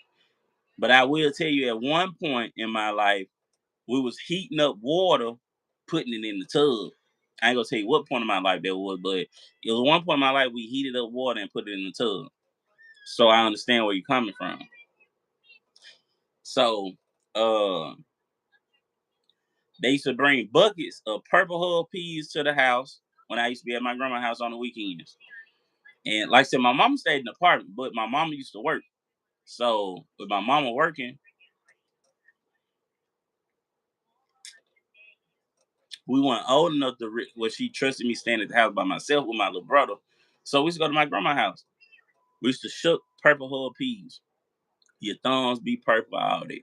But I will tell you, at one point in my life, we was heating up water, putting it in the tub. I ain't gonna tell you what point of my life that was, but it was one point in my life we heated up water and put it in the tub. So I understand where you're coming from. So uh they used to bring buckets of purple hull peas to the house when I used to be at my grandma's house on the weekends. And like I said, my mom stayed in the apartment, but my mama used to work. So with my mama working, we weren't old enough to where she trusted me staying at the house by myself with my little brother. So we used to go to my grandma's house. We used to shook purple hull peas. Your thumbs be purple, all that.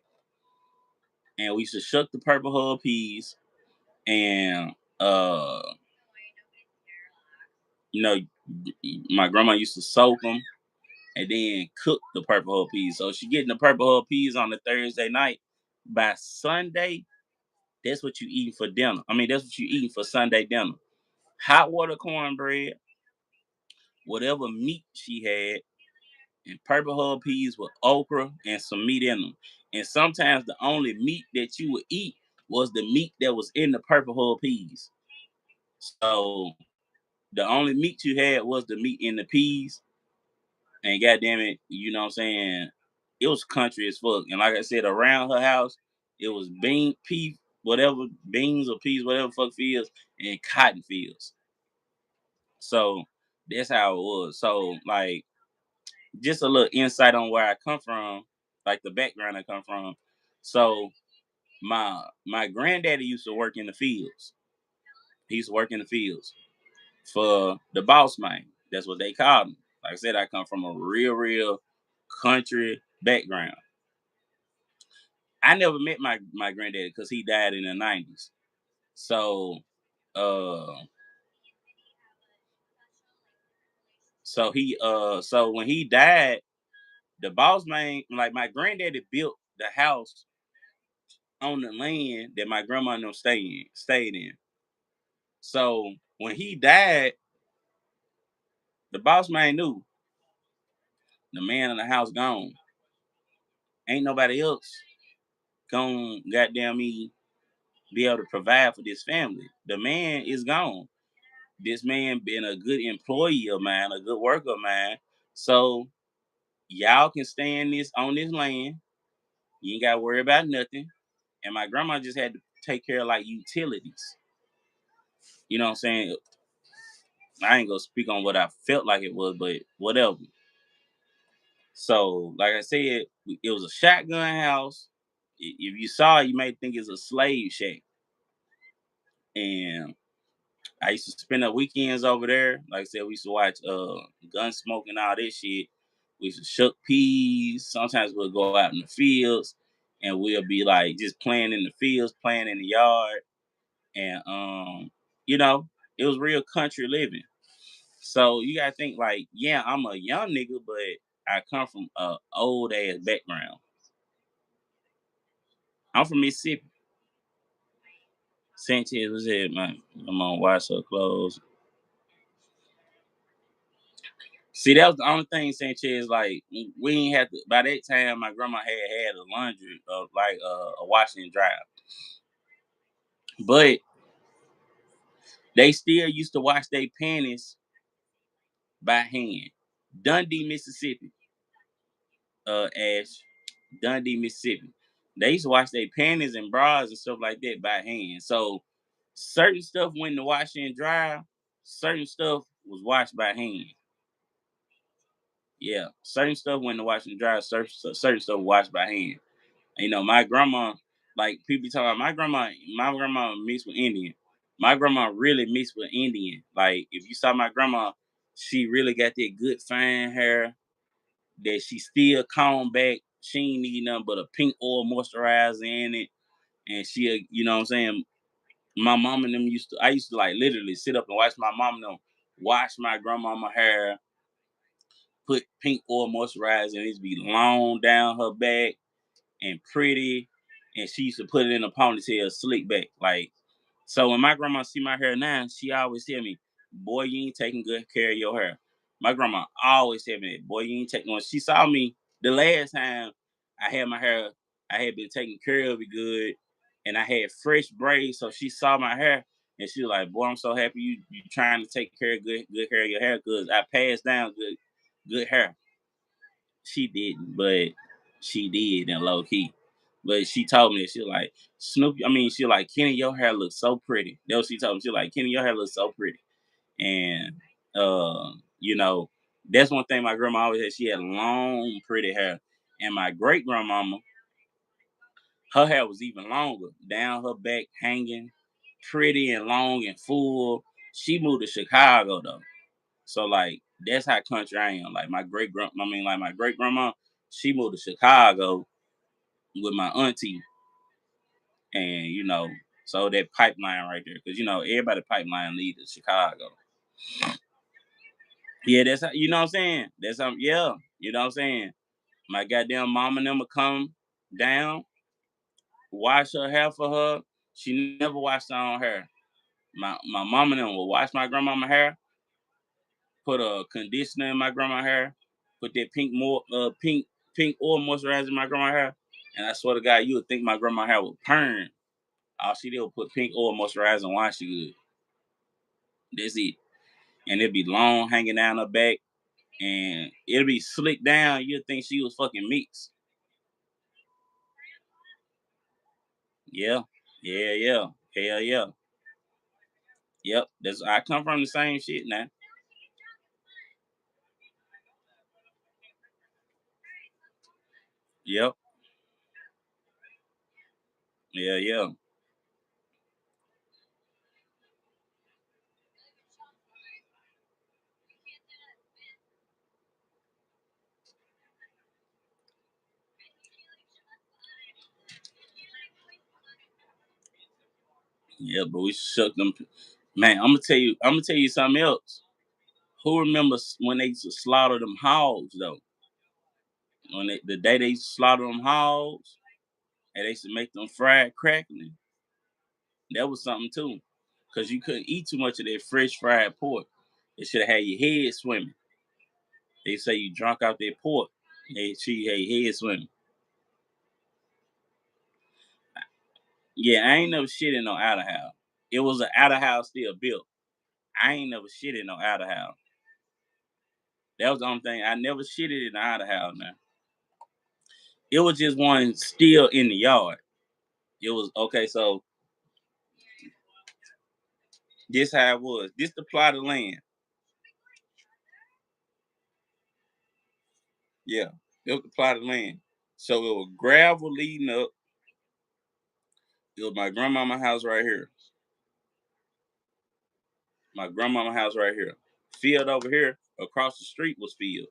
And we used to shuck the purple hull peas and uh you know my grandma used to soak them and then cook the purple hull peas. So she getting the purple hull peas on the Thursday night. By Sunday, that's what you eating for dinner. I mean, that's what you eating for Sunday dinner. Hot water cornbread, whatever meat she had, and purple hull peas with okra and some meat in them. And sometimes the only meat that you would eat was the meat that was in the purple hull peas. So the only meat you had was the meat in the peas. And goddamn it, you know what I'm saying? It was country as fuck. And like I said, around her house, it was whatever, beans or peas, whatever fuck fields, and cotton fields. So that's how it was. So like just a little insight on where I come from, like the background I come from. So my granddaddy used to work in the fields. He used to work in the fields for the boss man. That's what they called him. Like I said, I come from a real country background. I never met my granddaddy because he died in the 90s. So uh so when he died, the boss man, like my granddaddy built the house on the land that my grandma and them stayed in. So when he died, the boss man knew the man in the house gone. Ain't nobody else gonna goddamn me be able to provide for this family. The man is gone. This man been a good employee of mine, a good worker of mine. So y'all can stay in this on this land. You ain't gotta worry about nothing. And my grandma just had to take care of like utilities. You know what I'm saying? I ain't gonna speak on what I felt like it was, but whatever. So, like I said, it was a shotgun house. If you saw it, you may think it's a slave shack. And I used to spend the weekends over there. Like I said, we used to watch Gunsmoke and all this shit. We used to shuck peas. Sometimes we'll go out in the fields and we'll be like just playing in the fields, playing in the yard. And you know, it was real country living. So you gotta think like, yeah, I'm a young nigga, but I come from a old ass background. I'm from Mississippi. Sanchez was it, man. My mom washed her clothes. See, that was the only thing Sanchez like we ain't had to. By that time, my grandma had a laundry of like a washing and dry, but they still used to wash their panties by hand. Dundee, Mississippi, Ash, Dundee, Mississippi. They used to wash their panties and bras and stuff like that by hand. So certain stuff went in the wash and dry. Certain stuff was washed by hand. Yeah, certain stuff went in the wash and dry. Certain stuff washed by hand. You know, my grandma, like people talking about my grandma mixed with Indian. My grandma really mixed with Indian. Like if you saw my grandma, she really got that good fine hair that she still comb back. She ain't need nothing but a pink oil moisturizer in it. And she, you know what I'm saying? My mom and them I used to like literally sit up and watch my mom and them wash my grandmama hair, put pink oil moisturizer and it's be long down her back and pretty, and she used to put it in a ponytail, slick back. Like, so when my grandma see my hair now, she always tell me, "Boy, you ain't taking good care of your hair." My grandma always tell me that, "Boy, you ain't taking." When she saw me the last time I had my hair, I had been taking care of it good, and I had fresh braids. So she saw my hair, and she was like, "Boy, I'm so happy you trying to take care of good care of your hair, cause I passed down good hair." She didn't, but she did in low key. But she told me that she was like Snoopy. I mean, she was like Kenny, your hair looks so pretty. That's what she told me. She was like Kenny, your hair looks so pretty. And you know, that's one thing my grandma always had. She had long, pretty hair. And my great grandmama, her hair was even longer, down her back, hanging, pretty and long and full. She moved to Chicago though. So like that's how country I am. Like my great grandma, she moved to Chicago with my auntie, and you know, so that pipeline right there, because you know everybody pipeline lead to Chicago. Yeah, that's how, you know what I'm saying. That's yeah, you know what I'm saying. My goddamn mom and them would come down, wash her hair for her. She never washed her own hair. My mom and them would wash my grandmama hair, put a conditioner in my grandma hair, put that pink oil moisturizer in my grandma hair, and I swear to God, you would think my grandma hair would perm. All she did was put pink oil moisturizer and wash it good. That's it. And it'd be long hanging down her back, and it'd be slicked down. You'd think she was fucking mixed. Yeah, yeah. Hell yeah. Yep. That's I come from the same shit now. Yep. Yeah. Yeah, but we shook them. Man, I'm gonna tell you something else. Who remembers when they used to slaughter them hogs though? When the day they used to slaughter them hogs and they used to make them fried crackling, that was something too. Cause you couldn't eat too much of that fresh fried pork. It should have had your head swimming. They say you drunk out that pork. She had your head swimming. Yeah, I ain't never shit in no outer house. It was an outer house still built. I ain't never shit in no outer house. That was the only thing. I never shitted in the outer house, man. It was just one still in the yard. It was okay, so this how it was. This the plot of land. Yeah, it was the plot of land. So it was gravel leading up. It was my grandmama house right here. My grandmama house right here. Field over here, across the street was field.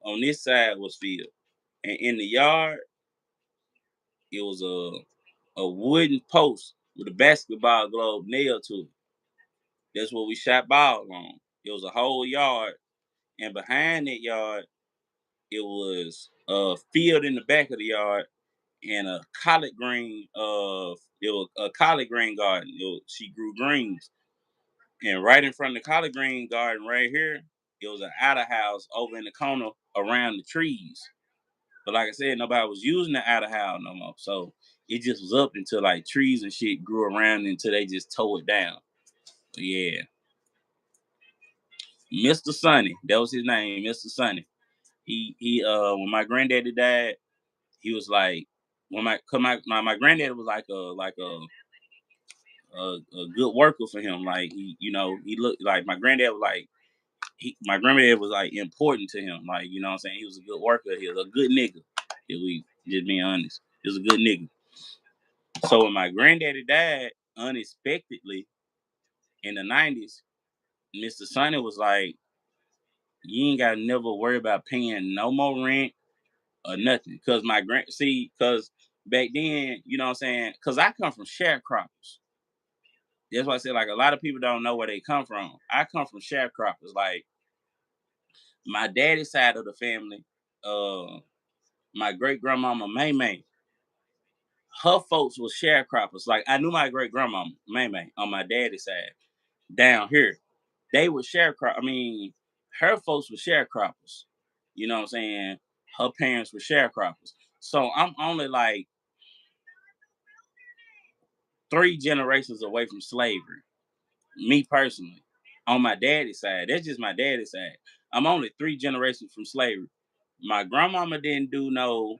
On this side was field. And in the yard, it was a wooden post with a basketball glove nailed to it. That's what we shot ball on. It was a whole yard, and behind that yard, it was a field in the back of the yard and a collard green. It was a collard green garden. She grew greens, and right in front of the collard green garden, right here, it was an outer house over in the corner around the trees. But like I said, nobody was using the outer house no more. So it just was up until like trees and shit grew around until they just tore it down. Yeah. Mr. Sonny, that was his name, Mr. Sonny. He when my granddaddy died, he was like when my granddaddy was like a good worker for him. Like he looked like my granddad was like my granddad was like important to him. Like, you know what I'm saying? He was a good worker. He was a good nigga. If we just being honest. He was a good nigga. So when my granddaddy died unexpectedly in the 90s, Mr. Sonny was like, you ain't gotta never worry about paying no more rent or nothing. Cause back then, you know what I'm saying? Cause I come from sharecroppers. That's why I said like a lot of people don't know where they come from. I come from sharecroppers. Like my daddy's side of the family, my great grandmama May May, her folks was sharecroppers. Like I knew my great grandmama May May on my daddy's side down here. They were sharecroppers. I mean, her folks were sharecroppers. You know what I'm saying? Her parents were sharecroppers. So I'm only like 3 generations away from slavery. Me personally, on my daddy's side, that's just my daddy's side. I'm only 3 generations from slavery. My grandmama didn't do no.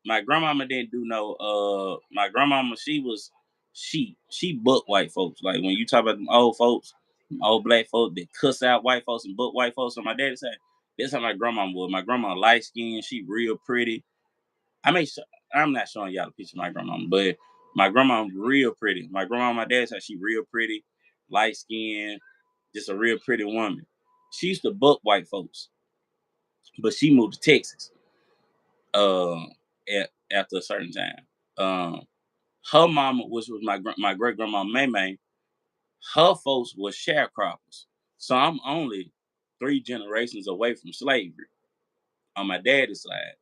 My grandmama didn't do no. My grandmama, she booked white folks. Like when you talk about them old folks, old black folks that cuss out white folks and book white folks on my daddy's side. That's how my grandmama was. My grandma light skinned, she real pretty. I may I'm not showing y'all a picture of my grandmama, but my grandma real pretty. My grandma on my dad's side, she real pretty, light skinned, just a real pretty woman. She used to book white folks, but she moved to Texas uh, after a certain time. Um, her mama, which was my great grandma May May, her folks were sharecroppers. So I'm only 3 generations away from slavery on my daddy's side.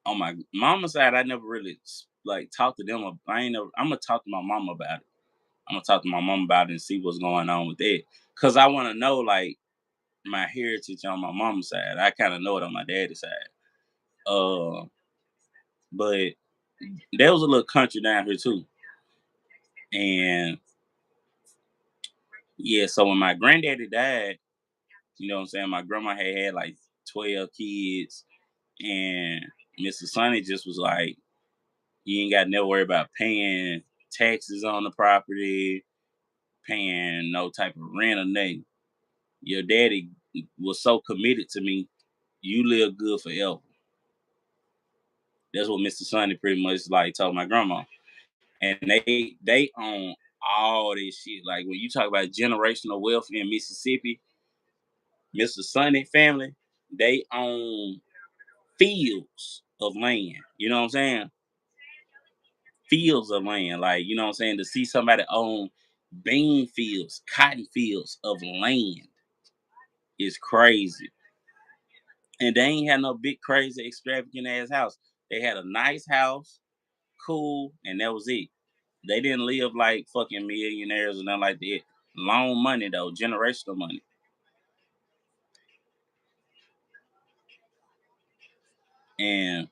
On my mama's side, I never really like talked to them. I ain't never. I'm gonna talk to my mama about it. I'm gonna talk to my mom about it and see what's going on with it, cause I want to know like my heritage on my mom's side. I kind of know it on my daddy's side. Uh, but there was a little country down here too, and yeah. So when my granddaddy died, you know what I'm saying, my grandma had like 12 kids, and Mr. Sonny just was like, you ain't got to never worry about paying taxes on the property, paying no type of rent or nothing. Your daddy was so committed to me. You live good forever. That's what Mr. Sonny pretty much like told my grandma. And they own all this shit. Like when you talk about generational wealth in Mississippi, Mr. Sonny family, they own fields of land. You know what I'm saying? Fields of land. Like, you know what I'm saying? To see somebody own bean fields, cotton fields of land is crazy. And they ain't had no big, crazy, extravagant ass house. They had a nice house, cool, and that was it. They didn't live like fucking millionaires or nothing like that. Long money though, generational money. And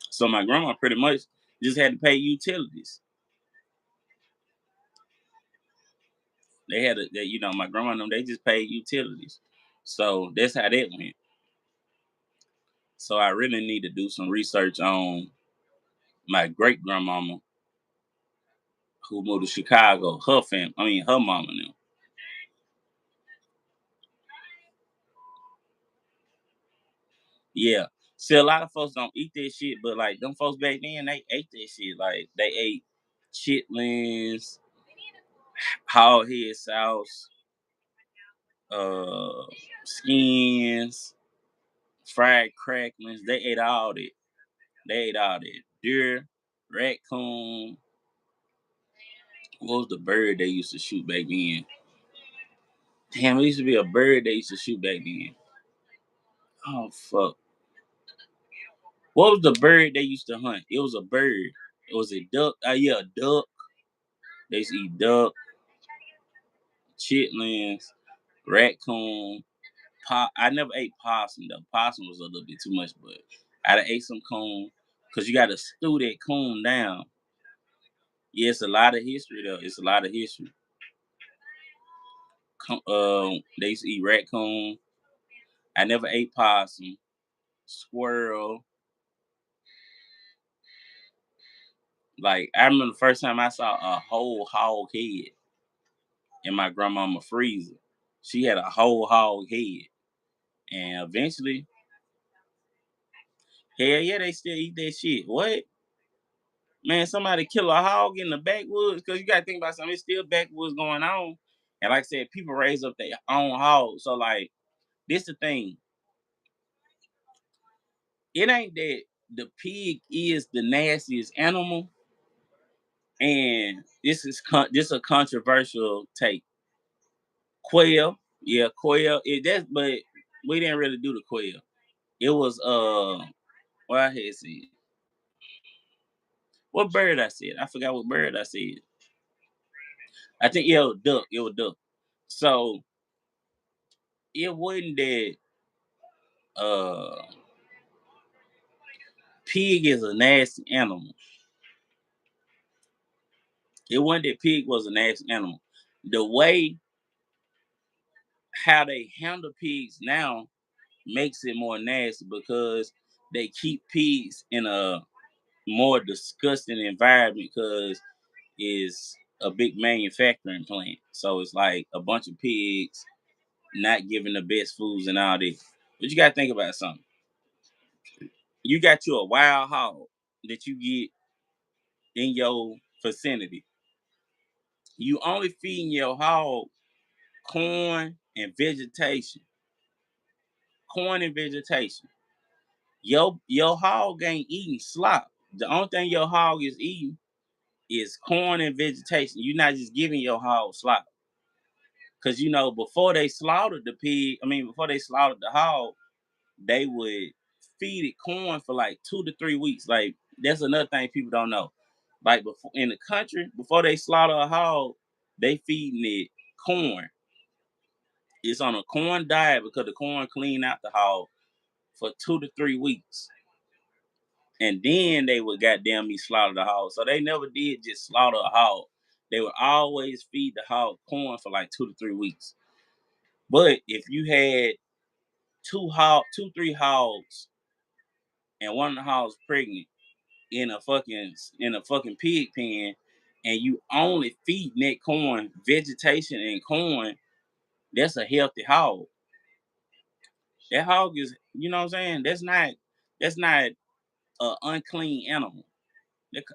so my grandma pretty much just had to pay utilities. They had a, they, my grandma and them, they just paid utilities. So that's how that went. So I really need to do some research on my great grandmama who moved to Chicago. Her mama now. Yeah. See, a lot of folks don't eat that shit, but like them folks back then, they ate that shit. Like they ate chitlins, hog head sauce, uh, skins, fried cracklings. They ate all that. They ate all that. Deer, raccoon. What was the bird they used to shoot back then? Damn, it used to be a bird they used to shoot back then. Oh fuck. What was the bird they used to hunt? It was a bird. It was a duck. Yeah, a duck. They used to eat duck, chitlins, raccoon. I never ate possum though. Possum was a little bit too much, but I done ate some coon because you got to stew that coon down. Yeah, it's a lot of history though. It's a lot of history. They used to eat raccoon. I never ate possum, squirrel. Like I remember the first time I saw a whole hog head in my grandmama freezer. She had a whole hog head, and eventually, hell yeah, they still eat that shit. What? Man, somebody kill a hog in the backwoods because you got to think about something. It's still backwoods going on, and like I said, people raise up their own hogs. So like, this the thing. It ain't that the pig is the nastiest animal, and this a controversial take. Quail, yeah, quail. But we didn't really do the quail. It was what I had said. What bird I said? I forgot what bird I said. I think it was duck. It was duck. So it wasn't that uh pig is a nasty animal. It wasn't that pig was a nasty animal. The way how they handle pigs now makes it more nasty because they keep pigs in a more disgusting environment because it's a big manufacturing plant. So it's like a bunch of pigs not giving the best foods and all this. But you gotta think about something. You got you a wild hog that you get in your vicinity. You only feeding your hog corn and vegetation. Corn and vegetation. Your hog ain't eating slop. The only thing your hog is eating is corn and vegetation. You're not just giving your hog slop. Cause before they slaughtered the pig, before they slaughtered the hog, they would feed it corn for like 2 to 3 weeks. Like that's another thing people don't know. Like before in the country, before they slaughter a hog, they feeding it corn. It's on a corn diet because the corn clean out the hog for 2 to 3 weeks. And then they would goddamn me slaughter the hog. So they never did just slaughter a hog. They would always feed the hog corn for like 2 to 3 weeks. But if you had three hogs, and one of the hogs pregnant in a fucking pig pen, and you only feed that corn, vegetation and corn, that's a healthy hog. That hog is, you know what I'm saying? That's not an unclean animal.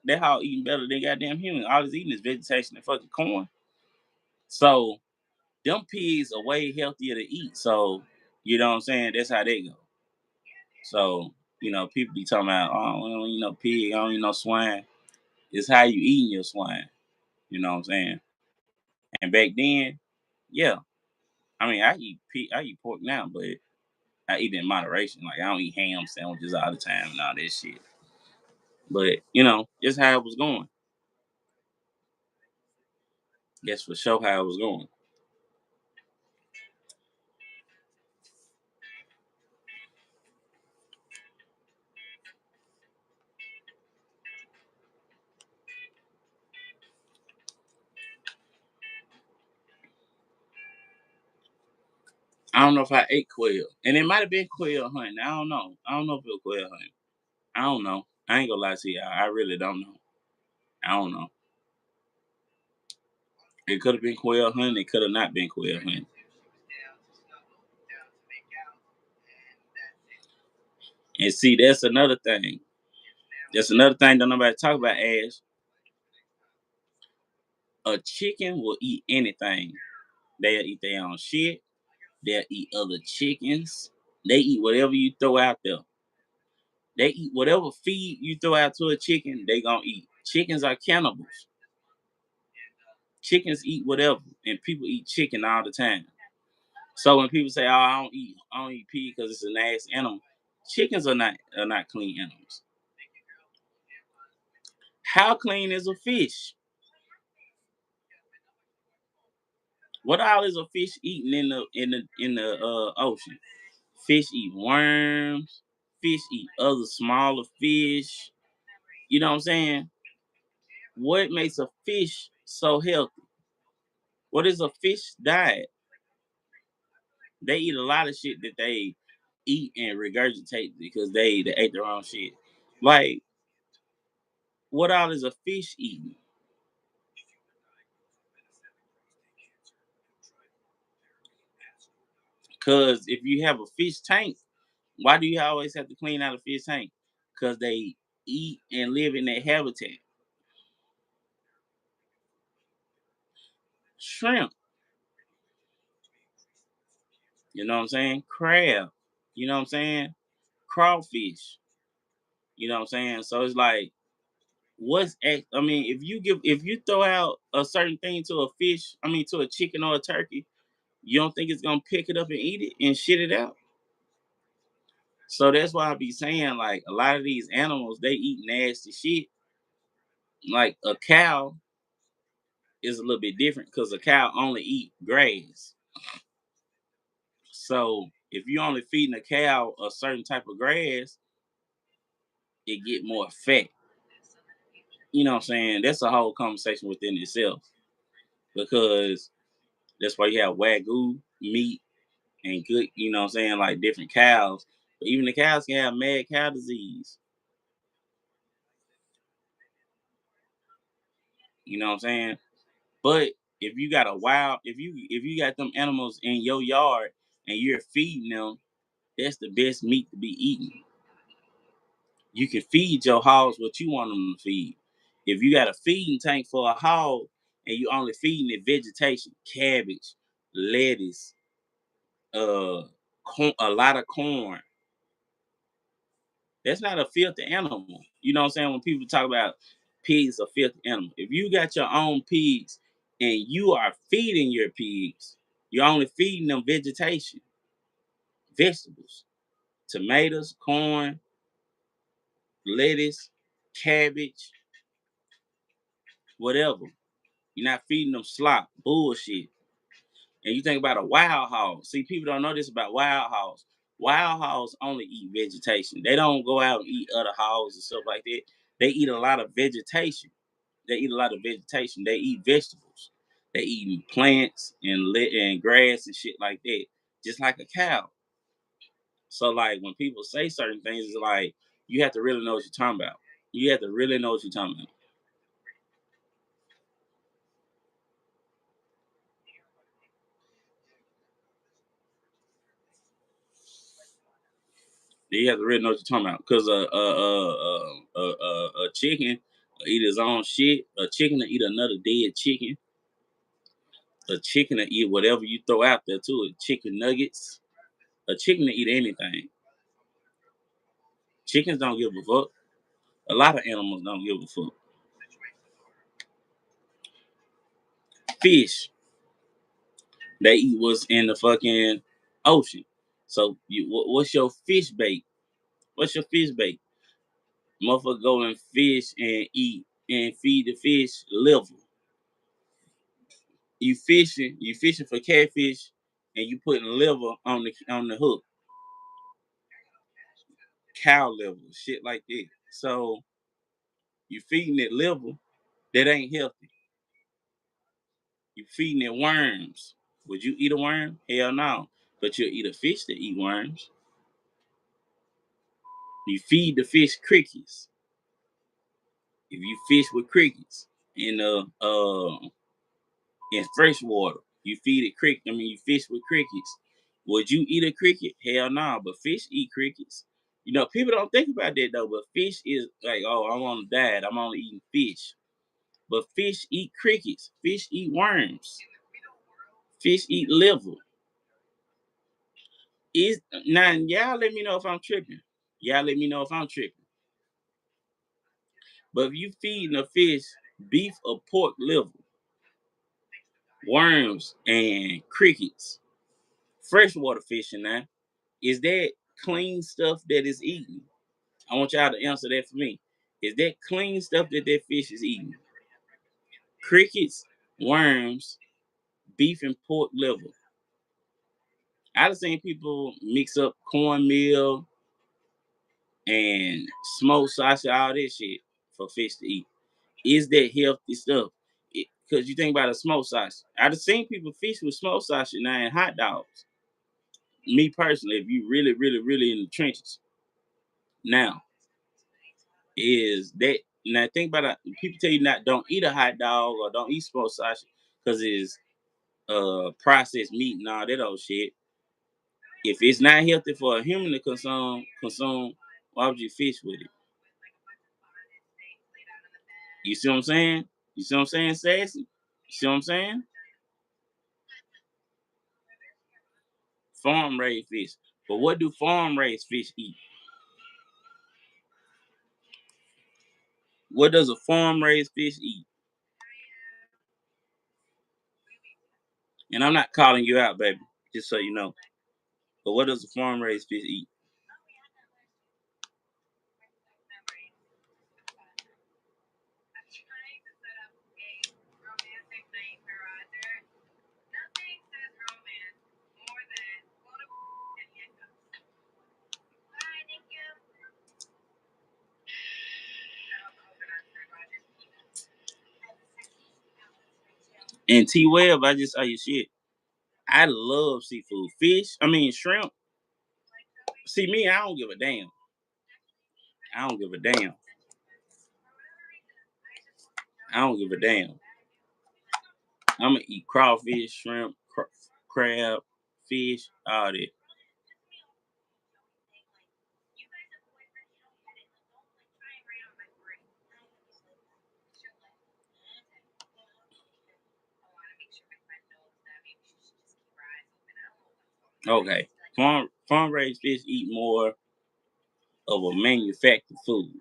That hog eating better than goddamn human. All it's eating is vegetation and fucking corn. So them pigs are way healthier to eat. So you know what I'm saying? That's how they go. So people be talking about, oh, I don't eat no pig, I don't eat no swine. It's how you eating your swine. You know what I'm saying? And back then, yeah, I eat pork now, but I eat it in moderation. Like I don't eat ham sandwiches all the time and all that shit. But just how it was going. That's for sure how it was going. I don't know if I ate quail, and it might have been quail hunting. I don't know. I don't know if it was quail hunting. I don't know. I ain't gonna lie to you. I really don't know. I don't know. It could have been quail hunting. It could have not been quail hunting. And see, that's another thing. That's another thing that nobody talk about. Ash, a chicken will eat anything. They'll eat their own shit. They'll eat other chickens. They eat whatever you throw out there. They eat whatever feed you throw out to a chicken, they gonna eat. Chickens are cannibals. Chickens eat whatever, and people eat chicken all the time. So when people say, "Oh, I don't eat pig because it's a nasty animal," chickens are not clean animals. How clean is a fish? What all is a fish eating in the ocean? Fish eat worms. Fish eat other smaller fish. You know what I'm saying? What makes a fish so healthy? What is a fish diet? They eat a lot of shit that they eat and regurgitate because they ate their own shit. Like, what all is a fish eating? Because if you have a fish tank, why do you always have to clean out a fish tank? Because they eat and live in their habitat. Shrimp, you know what I'm saying? Crab, you know what I'm saying? Crawfish, you know what I'm saying? So it's like, I mean, if you throw out a certain thing to a fish, I mean to a chicken or a turkey, you don't think it's gonna pick it up and eat it and shit it out? So that's why I be saying, like, a lot of these animals, they eat nasty shit. Like a cow is a little bit different because a cow only eat grass. So if you only feeding a cow a certain type of grass, it get more fat. You know what I'm saying? That's a whole conversation within itself because that's why you have wagyu meat and good, you know what I'm saying, like different cows. But even the cows can have mad cow disease. You know what I'm saying? But if you got them animals in your yard and you're feeding them, that's the best meat to be eaten. You can feed your hogs what you want them to feed. If you got a feeding tank for a hog and you only feeding it vegetation, cabbage, lettuce, a lot of corn, that's not a filthy animal. You know what I'm saying? When people talk about pigs are filthy animal, if you got your own pigs and you are feeding your pigs, you're only feeding them vegetation, vegetables, tomatoes, corn, lettuce, cabbage, whatever. You're not feeding them slop, bullshit. And you think about a wild hog. See, people don't know this about wild hogs. Wild hogs only eat vegetation. They don't go out and eat other hogs and stuff like that. They eat a lot of vegetation. They eat a lot of vegetation. They eat vegetables. They eat plants and grass and shit like that, just like a cow. So like when people say certain things, it's like you have to really know what you're talking about. You have to really know what you're talking about. You have to really know what you're talking about because a chicken will eat his own shit. A chicken will eat another dead chicken. A chicken will eat whatever you throw out there to it. Chicken nuggets. A chicken will eat anything. Chickens don't give a fuck. A lot of animals don't give a fuck. Fish, they eat what's in the fucking ocean. So what's your fish bait? What's your fish bait? Motherfucker go and fish and eat and feed the fish liver. You fishing for catfish, and you putting liver on the hook, cow liver, shit like that. So you feeding it liver that ain't healthy. You feeding it worms. Would you eat a worm? Hell no. But you'll eat a fish that eat worms. You feed the fish crickets. If you fish with crickets in in fresh water, you feed it cricket. I mean, you fish with crickets. Would you eat a cricket? Hell no. But fish eat crickets. People don't think about that though, but fish is like, oh, I'm on a diet. I'm only eating fish. But fish eat crickets. Fish eat worms. Fish eat liver. Is now y'all let me know if I'm tripping. Y'all let me know if I'm tripping. But if you feeding a fish beef or pork liver, worms and crickets, freshwater fishing now, is that clean stuff that is eating? I want y'all to answer that for me. Is that clean stuff that fish is eating? Crickets, worms, beef and pork liver. I've seen people mix up cornmeal and smoked sausage, all this shit for fish to eat. Is that healthy stuff? Because you think about a smoked sausage. I've seen people fish with smoked sausage now and hot dogs. Me personally, if you really, really, really in the trenches. Now, is that now think about it. People tell you not don't eat a hot dog or don't eat smoked sausage because it's processed meat and all that old shit. If it's not healthy for a human to consume, why would you fish with it? You see what I'm saying? You see what I'm saying, Sassy? You see what I'm saying? Farm raised fish. But what do farm raised fish eat? What does a farm raised fish eat? And I'm not calling you out, baby, just so you know. But what does a farm raised fish eat? And T Web, I just saw your shit. I love seafood. Shrimp. See me, I don't give a damn. I don't give a damn. I don't give a damn. I'm gonna eat crawfish, shrimp, crab, fish, all that. Okay. Farm raised fish eat more of a manufactured food.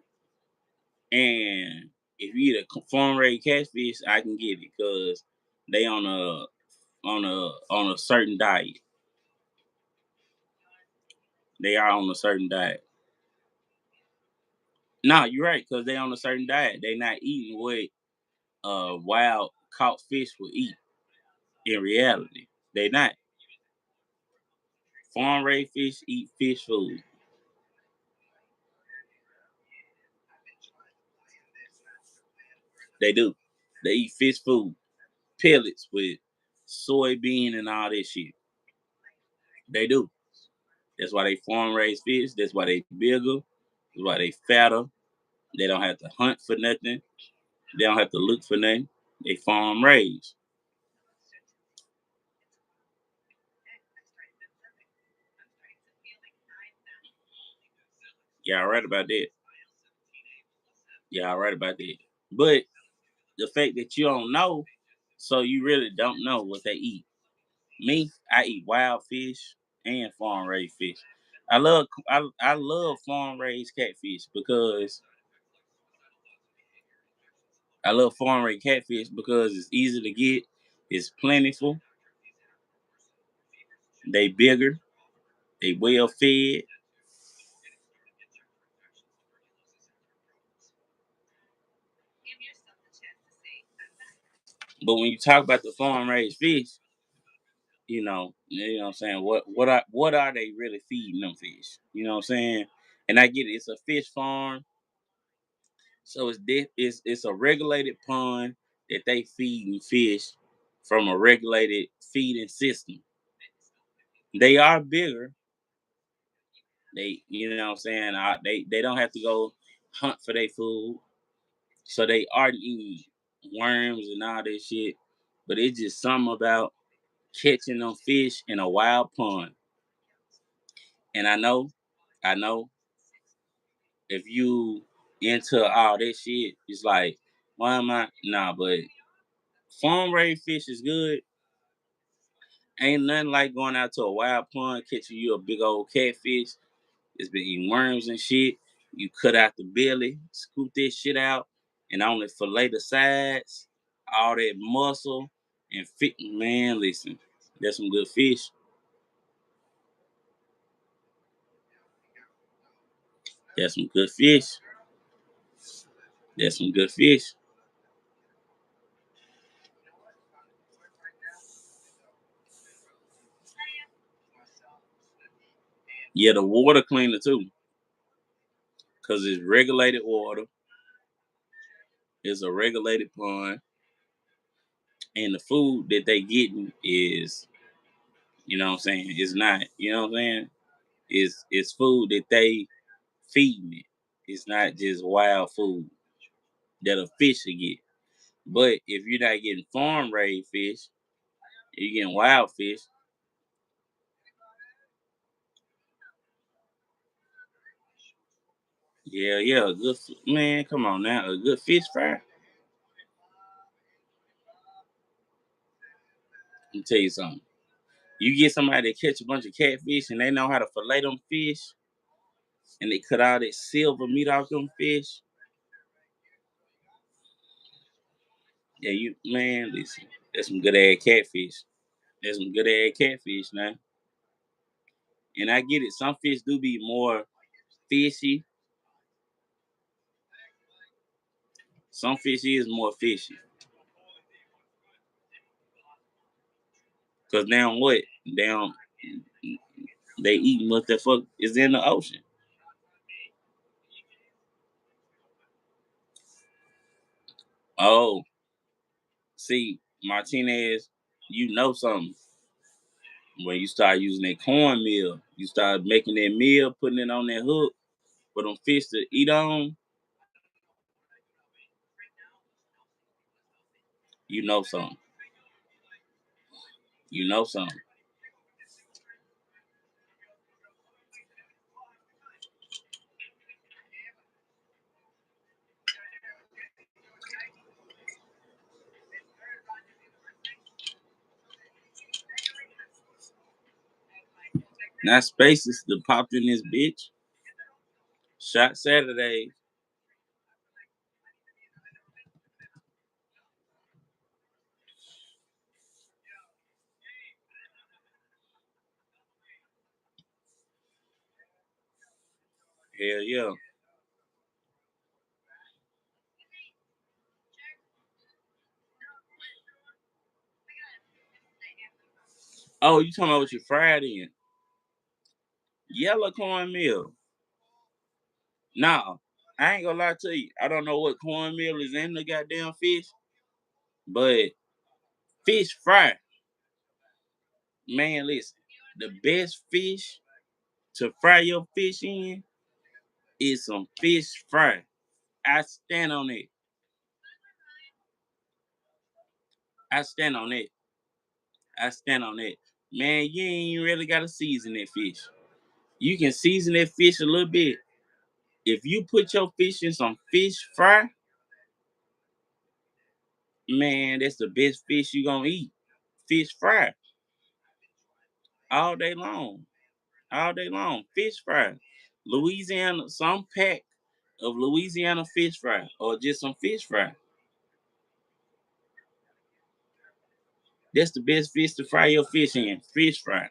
And if you eat a farm raised catfish, I can get it because they on a certain diet. They are on a certain diet. No, you're right, because they on a certain diet. They not eating what wild caught fish will eat in reality. They not. Farm raised fish eat fish food. They do. They eat fish food. Pellets with soybean and all that shit. They do. That's why they farm raised fish. That's why they bigger. That's why they fatter. They don't have to hunt for nothing. They don't have to look for nothing. They farm raised. Y'all right about that. Y'all right about that. But the fact that you don't know, so you really don't know what they eat. Me, I eat wild fish and farm raised fish. I love farm raised catfish because I love farm raised catfish because it's easy to get, it's plentiful, they bigger, they well fed. But when you talk about the farm raised fish, you know what I'm saying, what are they really feeding them fish? You know what I'm saying? And I get it, it's a fish farm, so it's a regulated pond that they feeding fish from a regulated feeding system. They are bigger. You know what I'm saying? They don't have to go hunt for their food, so they are eating worms and all that shit. But it's just something about catching them fish in a wild pond. And I know if you into all that shit, it's like, why am I? Nah, but farm raised fish is good. Ain't nothing like going out to a wild pond, catching you a big old catfish. It's been eating worms and shit. You cut out the belly, scoop that shit out, and only fillet the sides, all that muscle and fit. Man, listen, that's some good fish. That's some good fish. That's some good fish. Yeah, the water cleaner too, cause it's regulated water. It's a regulated pond, and the food that they getting is, you know what I'm saying, it's not, you know what I'm saying, it's food that they feeding it. It's not just wild food that a fish should get. But if you're not getting farm raised fish, you're getting wild fish. Yeah, yeah, a good man. Come on now, a good fish fry. Let me tell you something. You get somebody that catch a bunch of catfish and they know how to fillet them fish, and they cut all that silver meat off them fish. Yeah, you man, listen, that's some good ass catfish. That's some good ass catfish now. And I get it. Some fish do be more fishy. Some fish is more fishy. Cause now what? Down they eat what the fuck is in the ocean. Oh, see, Martinez, you know something. When you start using that cornmeal, you start making that meal, putting it on that hook for them fish to eat on, you know something. You know something. Now Spaces that popped in this bitch. Shot Saturday. Hell yeah. Oh, you talking about what you fried in? Yellow cornmeal. Nah, I ain't gonna lie to you. I don't know what cornmeal is in the goddamn fish, but fish fry. Man, listen. The best fish to fry your fish in is some fish fry. I stand on it. I stand on it. I stand on it. Man, you ain't really gotta season that fish. You can season that fish a little bit. If you put your fish in some fish fry, man, that's the best fish you gonna eat. Fish fry all day long, all day long. Fish fry, Louisiana, some pack of Louisiana fish fry, or just some fish fry. That's the best fish to fry your fish in. Fish fry.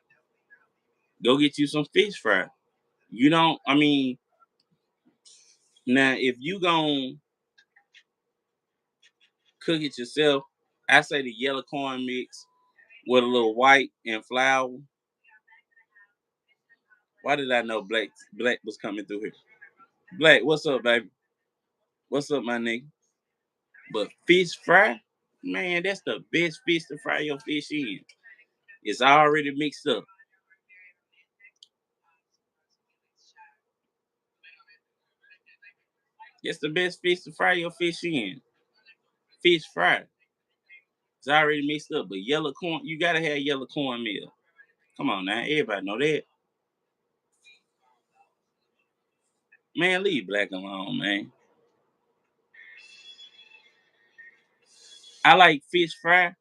Go get you some fish fry. You don't. I mean, now if you gon' cook it yourself, I say the yellow corn mix with a little white and flour. Why did I know Black was coming through here? Black, what's up, baby? What's up, my nigga? But fish fry, man, that's the best fish to fry your fish in. It's already mixed up. It's the best fish to fry your fish in. Fish fry. It's already mixed up. But yellow corn, you gotta have yellow cornmeal. Come on now, everybody know that. Man, leave black alone, man. I like fish fry.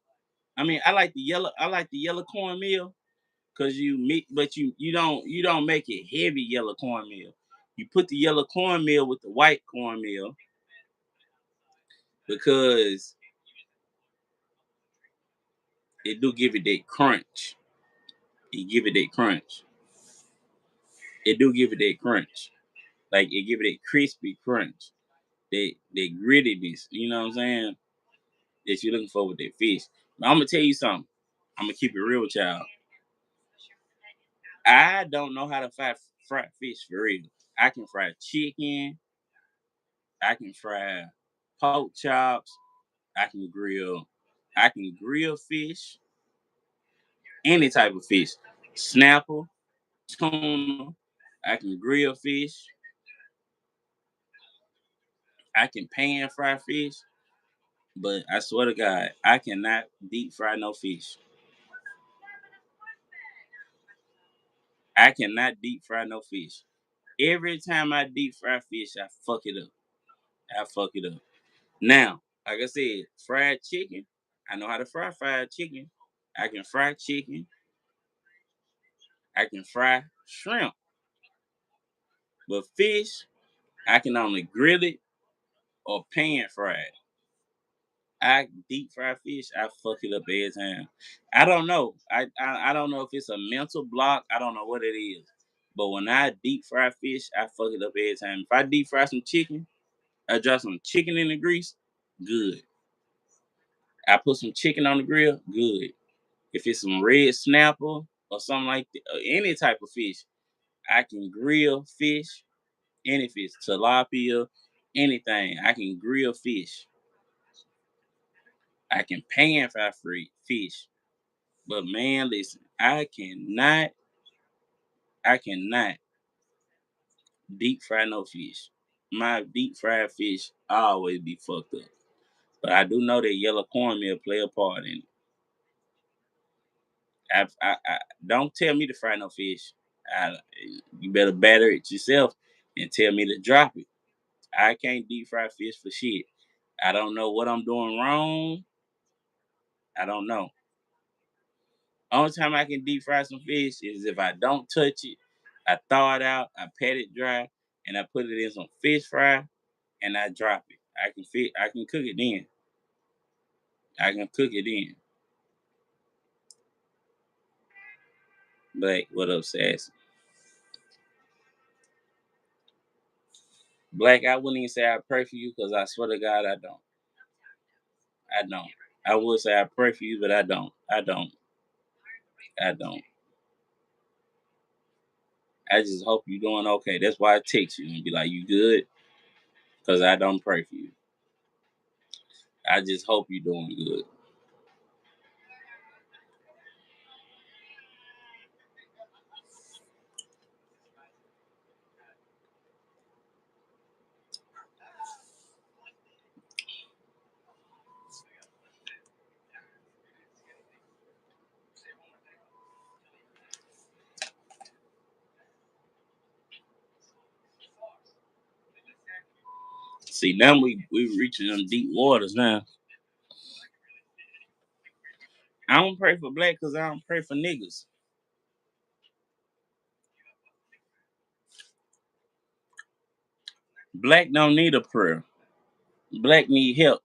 I mean, I like the yellow. I like the yellow cornmeal because you meet, but you don't make it heavy yellow cornmeal. You put the yellow cornmeal with the white cornmeal because it do give it that crunch. It give it that crunch. It do give it that crunch. Like it give it that crispy crunch. That grittiness. You know what I'm saying? That you're looking for with that fish. But I'm gonna tell you something. I'm gonna keep it real with y'all. I don't know how to fry fish for real. I can fry chicken. I can fry pork chops. I can grill. I can grill fish. Any type of fish. Snapper, tuna. I can grill fish. I can pan fry fish. But I swear to God, I cannot deep fry no fish. I cannot deep fry no fish. Every time I deep fry fish, I fuck it up. I fuck it up. Now, like I said, fried chicken. I know how to fry fried chicken. I can fry chicken. I can fry shrimp. But fish, I can only grill it or pan fry it. I deep fry fish, I fuck it up every time. I don't know. I don't know if it's a mental block. I don't know what it is. But when I deep fry fish, I fuck it up every time. If I deep fry some chicken, I drop some chicken in the grease, good. I put some chicken on the grill, good. If it's some red snapper or something like that, or any type of fish, I can grill fish. Any fish, tilapia, anything. I can grill fish. I can pan fry free fish. But man, listen, I cannot deep fry no fish. My deep fried fish always be fucked up. But I do know that yellow cornmeal play a part in it. I don't tell me to fry no fish. I, you better batter it yourself and tell me to drop it. I can't deep fry fish for shit. I don't know what I'm doing wrong. I don't know. Only time I can deep fry some fish is if I don't touch it. I thaw it out, I pat it dry, and I put it in some fish fry, and I drop it. I can cook it then. I can cook it in. Black, what up, Sass? Black, I wouldn't even say I pray for you because I swear to God I don't. I don't. I would say I pray for you, but I don't. I don't. I don't. I just hope you're doing okay. That's why I text you and be like, "You good?" Because I don't pray for you. I just hope you're doing good. See, now we reaching them deep waters now. I don't pray for black because I don't pray for niggas. Black don't need a prayer. Black need help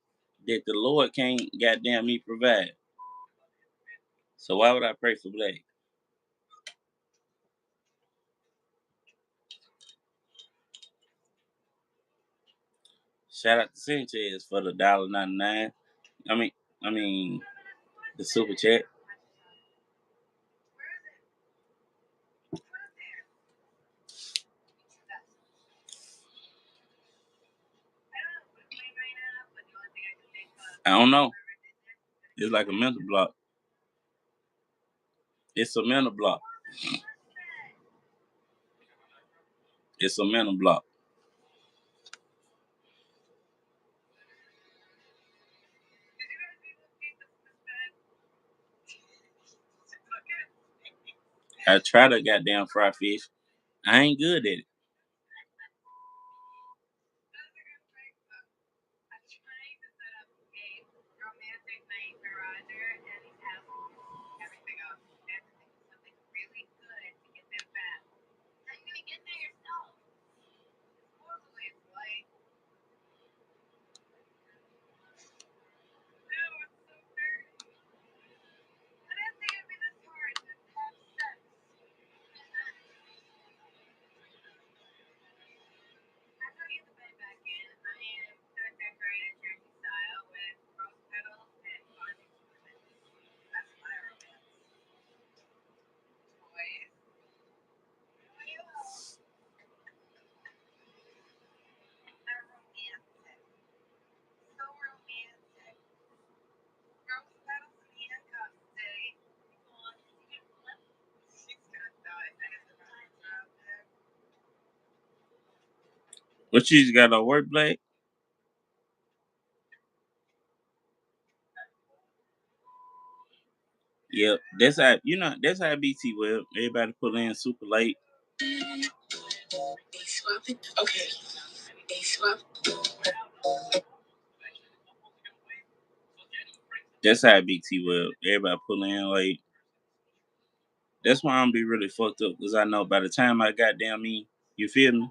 that the Lord can't goddamn me provide. So why would I pray for black? Shout out to Sanchez for the $1.99. I mean, I mean the super chat. I don't know. It's like a mental block. It's a mental block. It's a mental block. I try to goddamn fry fish. I ain't good at it. What you just got on work, Black? Yep. That's how BT Web. Everybody pull in super late. Okay. That's how BT Web. Everybody pull in late. That's why I'm be really fucked up because I know by the time I got down me, you feel me?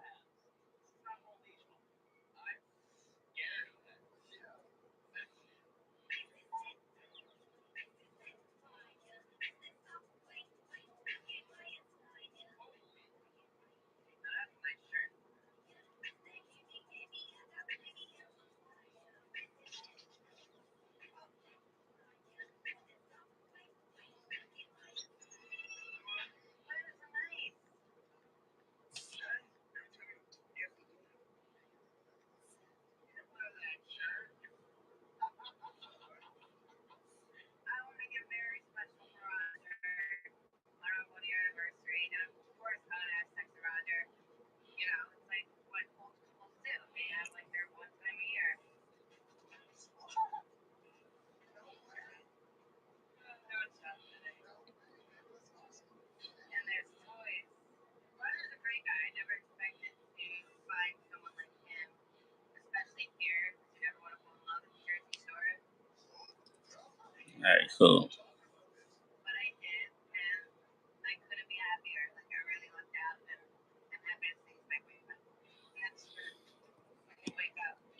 All right, cool.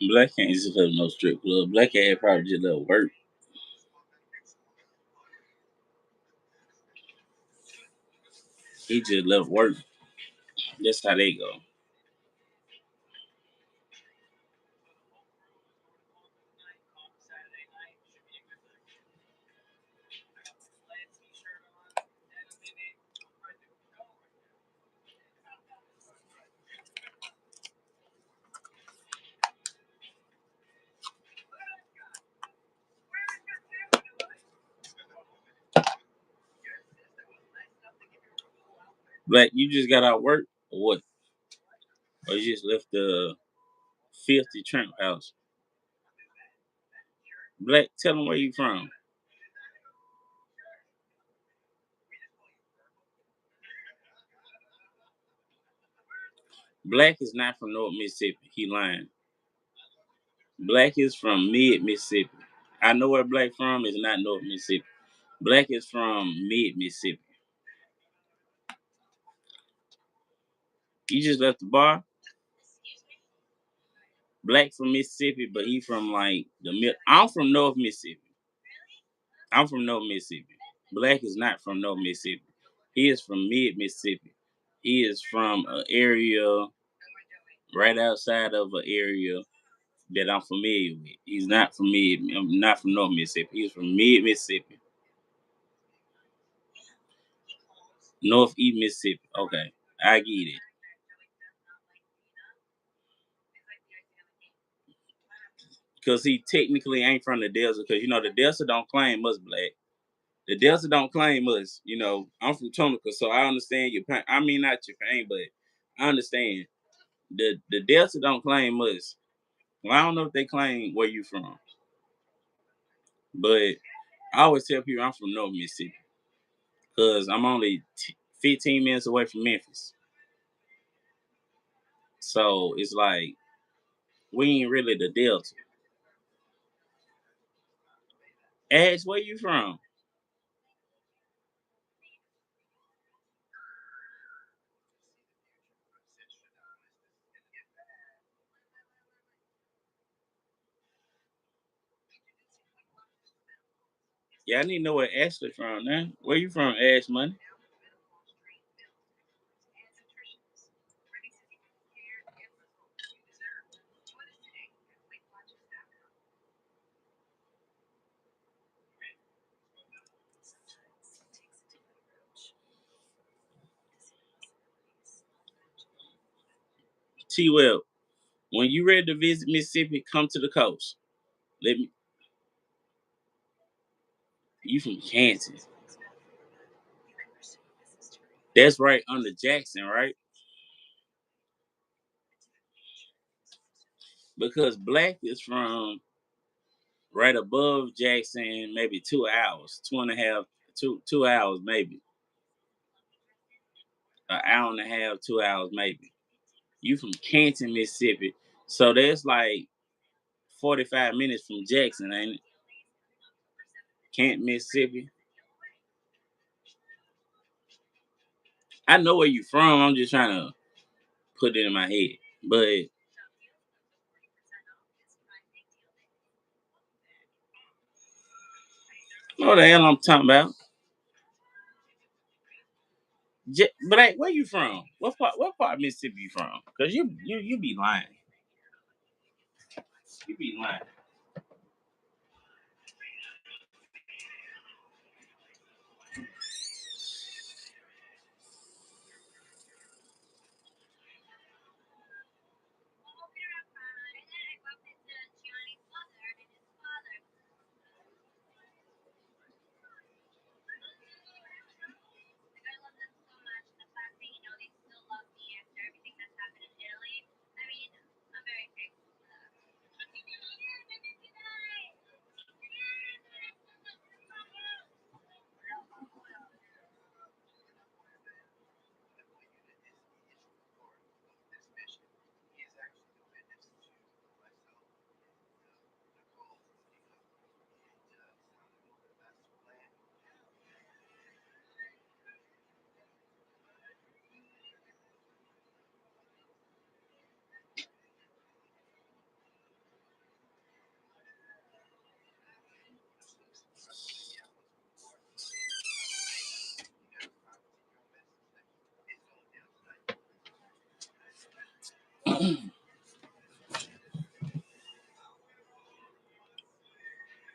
Black ain't just left no strip club. Black ain't probably just left work. He just left work. That's how they go. Black, you just got out work or what? Or you just left the filthy tramp house? Black, tell them where you from. Black is not from North Mississippi. He lying. Black is from mid Mississippi. I know where Black from is not North Mississippi. Black is from mid Mississippi. You just left the bar. Black from Mississippi, but he from like the mid. I'm from North Mississippi. I'm from North Mississippi. Black is not from North Mississippi. He is from mid Mississippi. He is from an area right outside of an area that I'm familiar with. He's not from mid. I'm not from North Mississippi. He's from mid Mississippi, Northeast Mississippi. Okay, I get it. Because he technically ain't from the Delta. Because the Delta don't claim us Black. The Delta don't claim us. I'm from Tunica, so I understand your pain. I mean, not your pain, but I understand. The Delta don't claim us. Well, I don't know if they claim where you from, but I always tell people I'm from North Mississippi because I'm only 15 minutes away from Memphis. So it's like we ain't really the Delta. Ask where you from. Yeah, I need to know where Ashley from now. Where you from, Ash Money? T Well, when you ready to visit Mississippi, come to the coast. Let me. You from Kansas? That's right under Jackson, right? because Black is from right above Jackson, maybe 2 hours, 2.5, 2 hours maybe, an hour and a half, 2 hours maybe. You from Canton, Mississippi, so that's like 45 minutes from Jackson, ain't it? Canton, Mississippi. I know where you from. I'm just trying to put it in my head, but what the hell I'm talking about? But hey, where you from? What part of Mississippi you from? Cause you be lying. You be lying.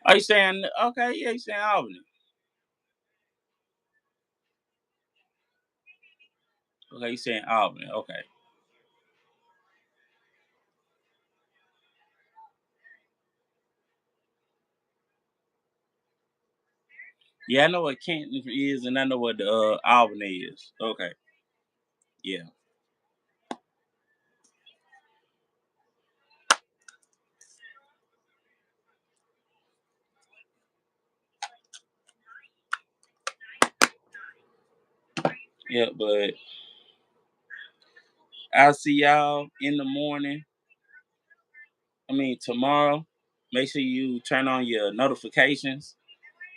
Are you saying okay? Yeah, you saying Albany? Okay, you saying Albany? Okay. Yeah, I know what Canton is, and I know what Albany is. Okay. Yeah. Yeah, but I'll see y'all in the morning. I mean tomorrow. Make sure you turn on your notifications.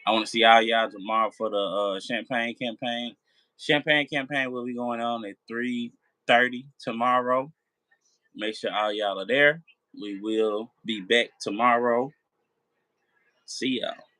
I want to see all y'all tomorrow for the champagne campaign. Champagne campaign will be going on at 3:30 tomorrow. Make sure all y'all are there. We will be back tomorrow. See y'all.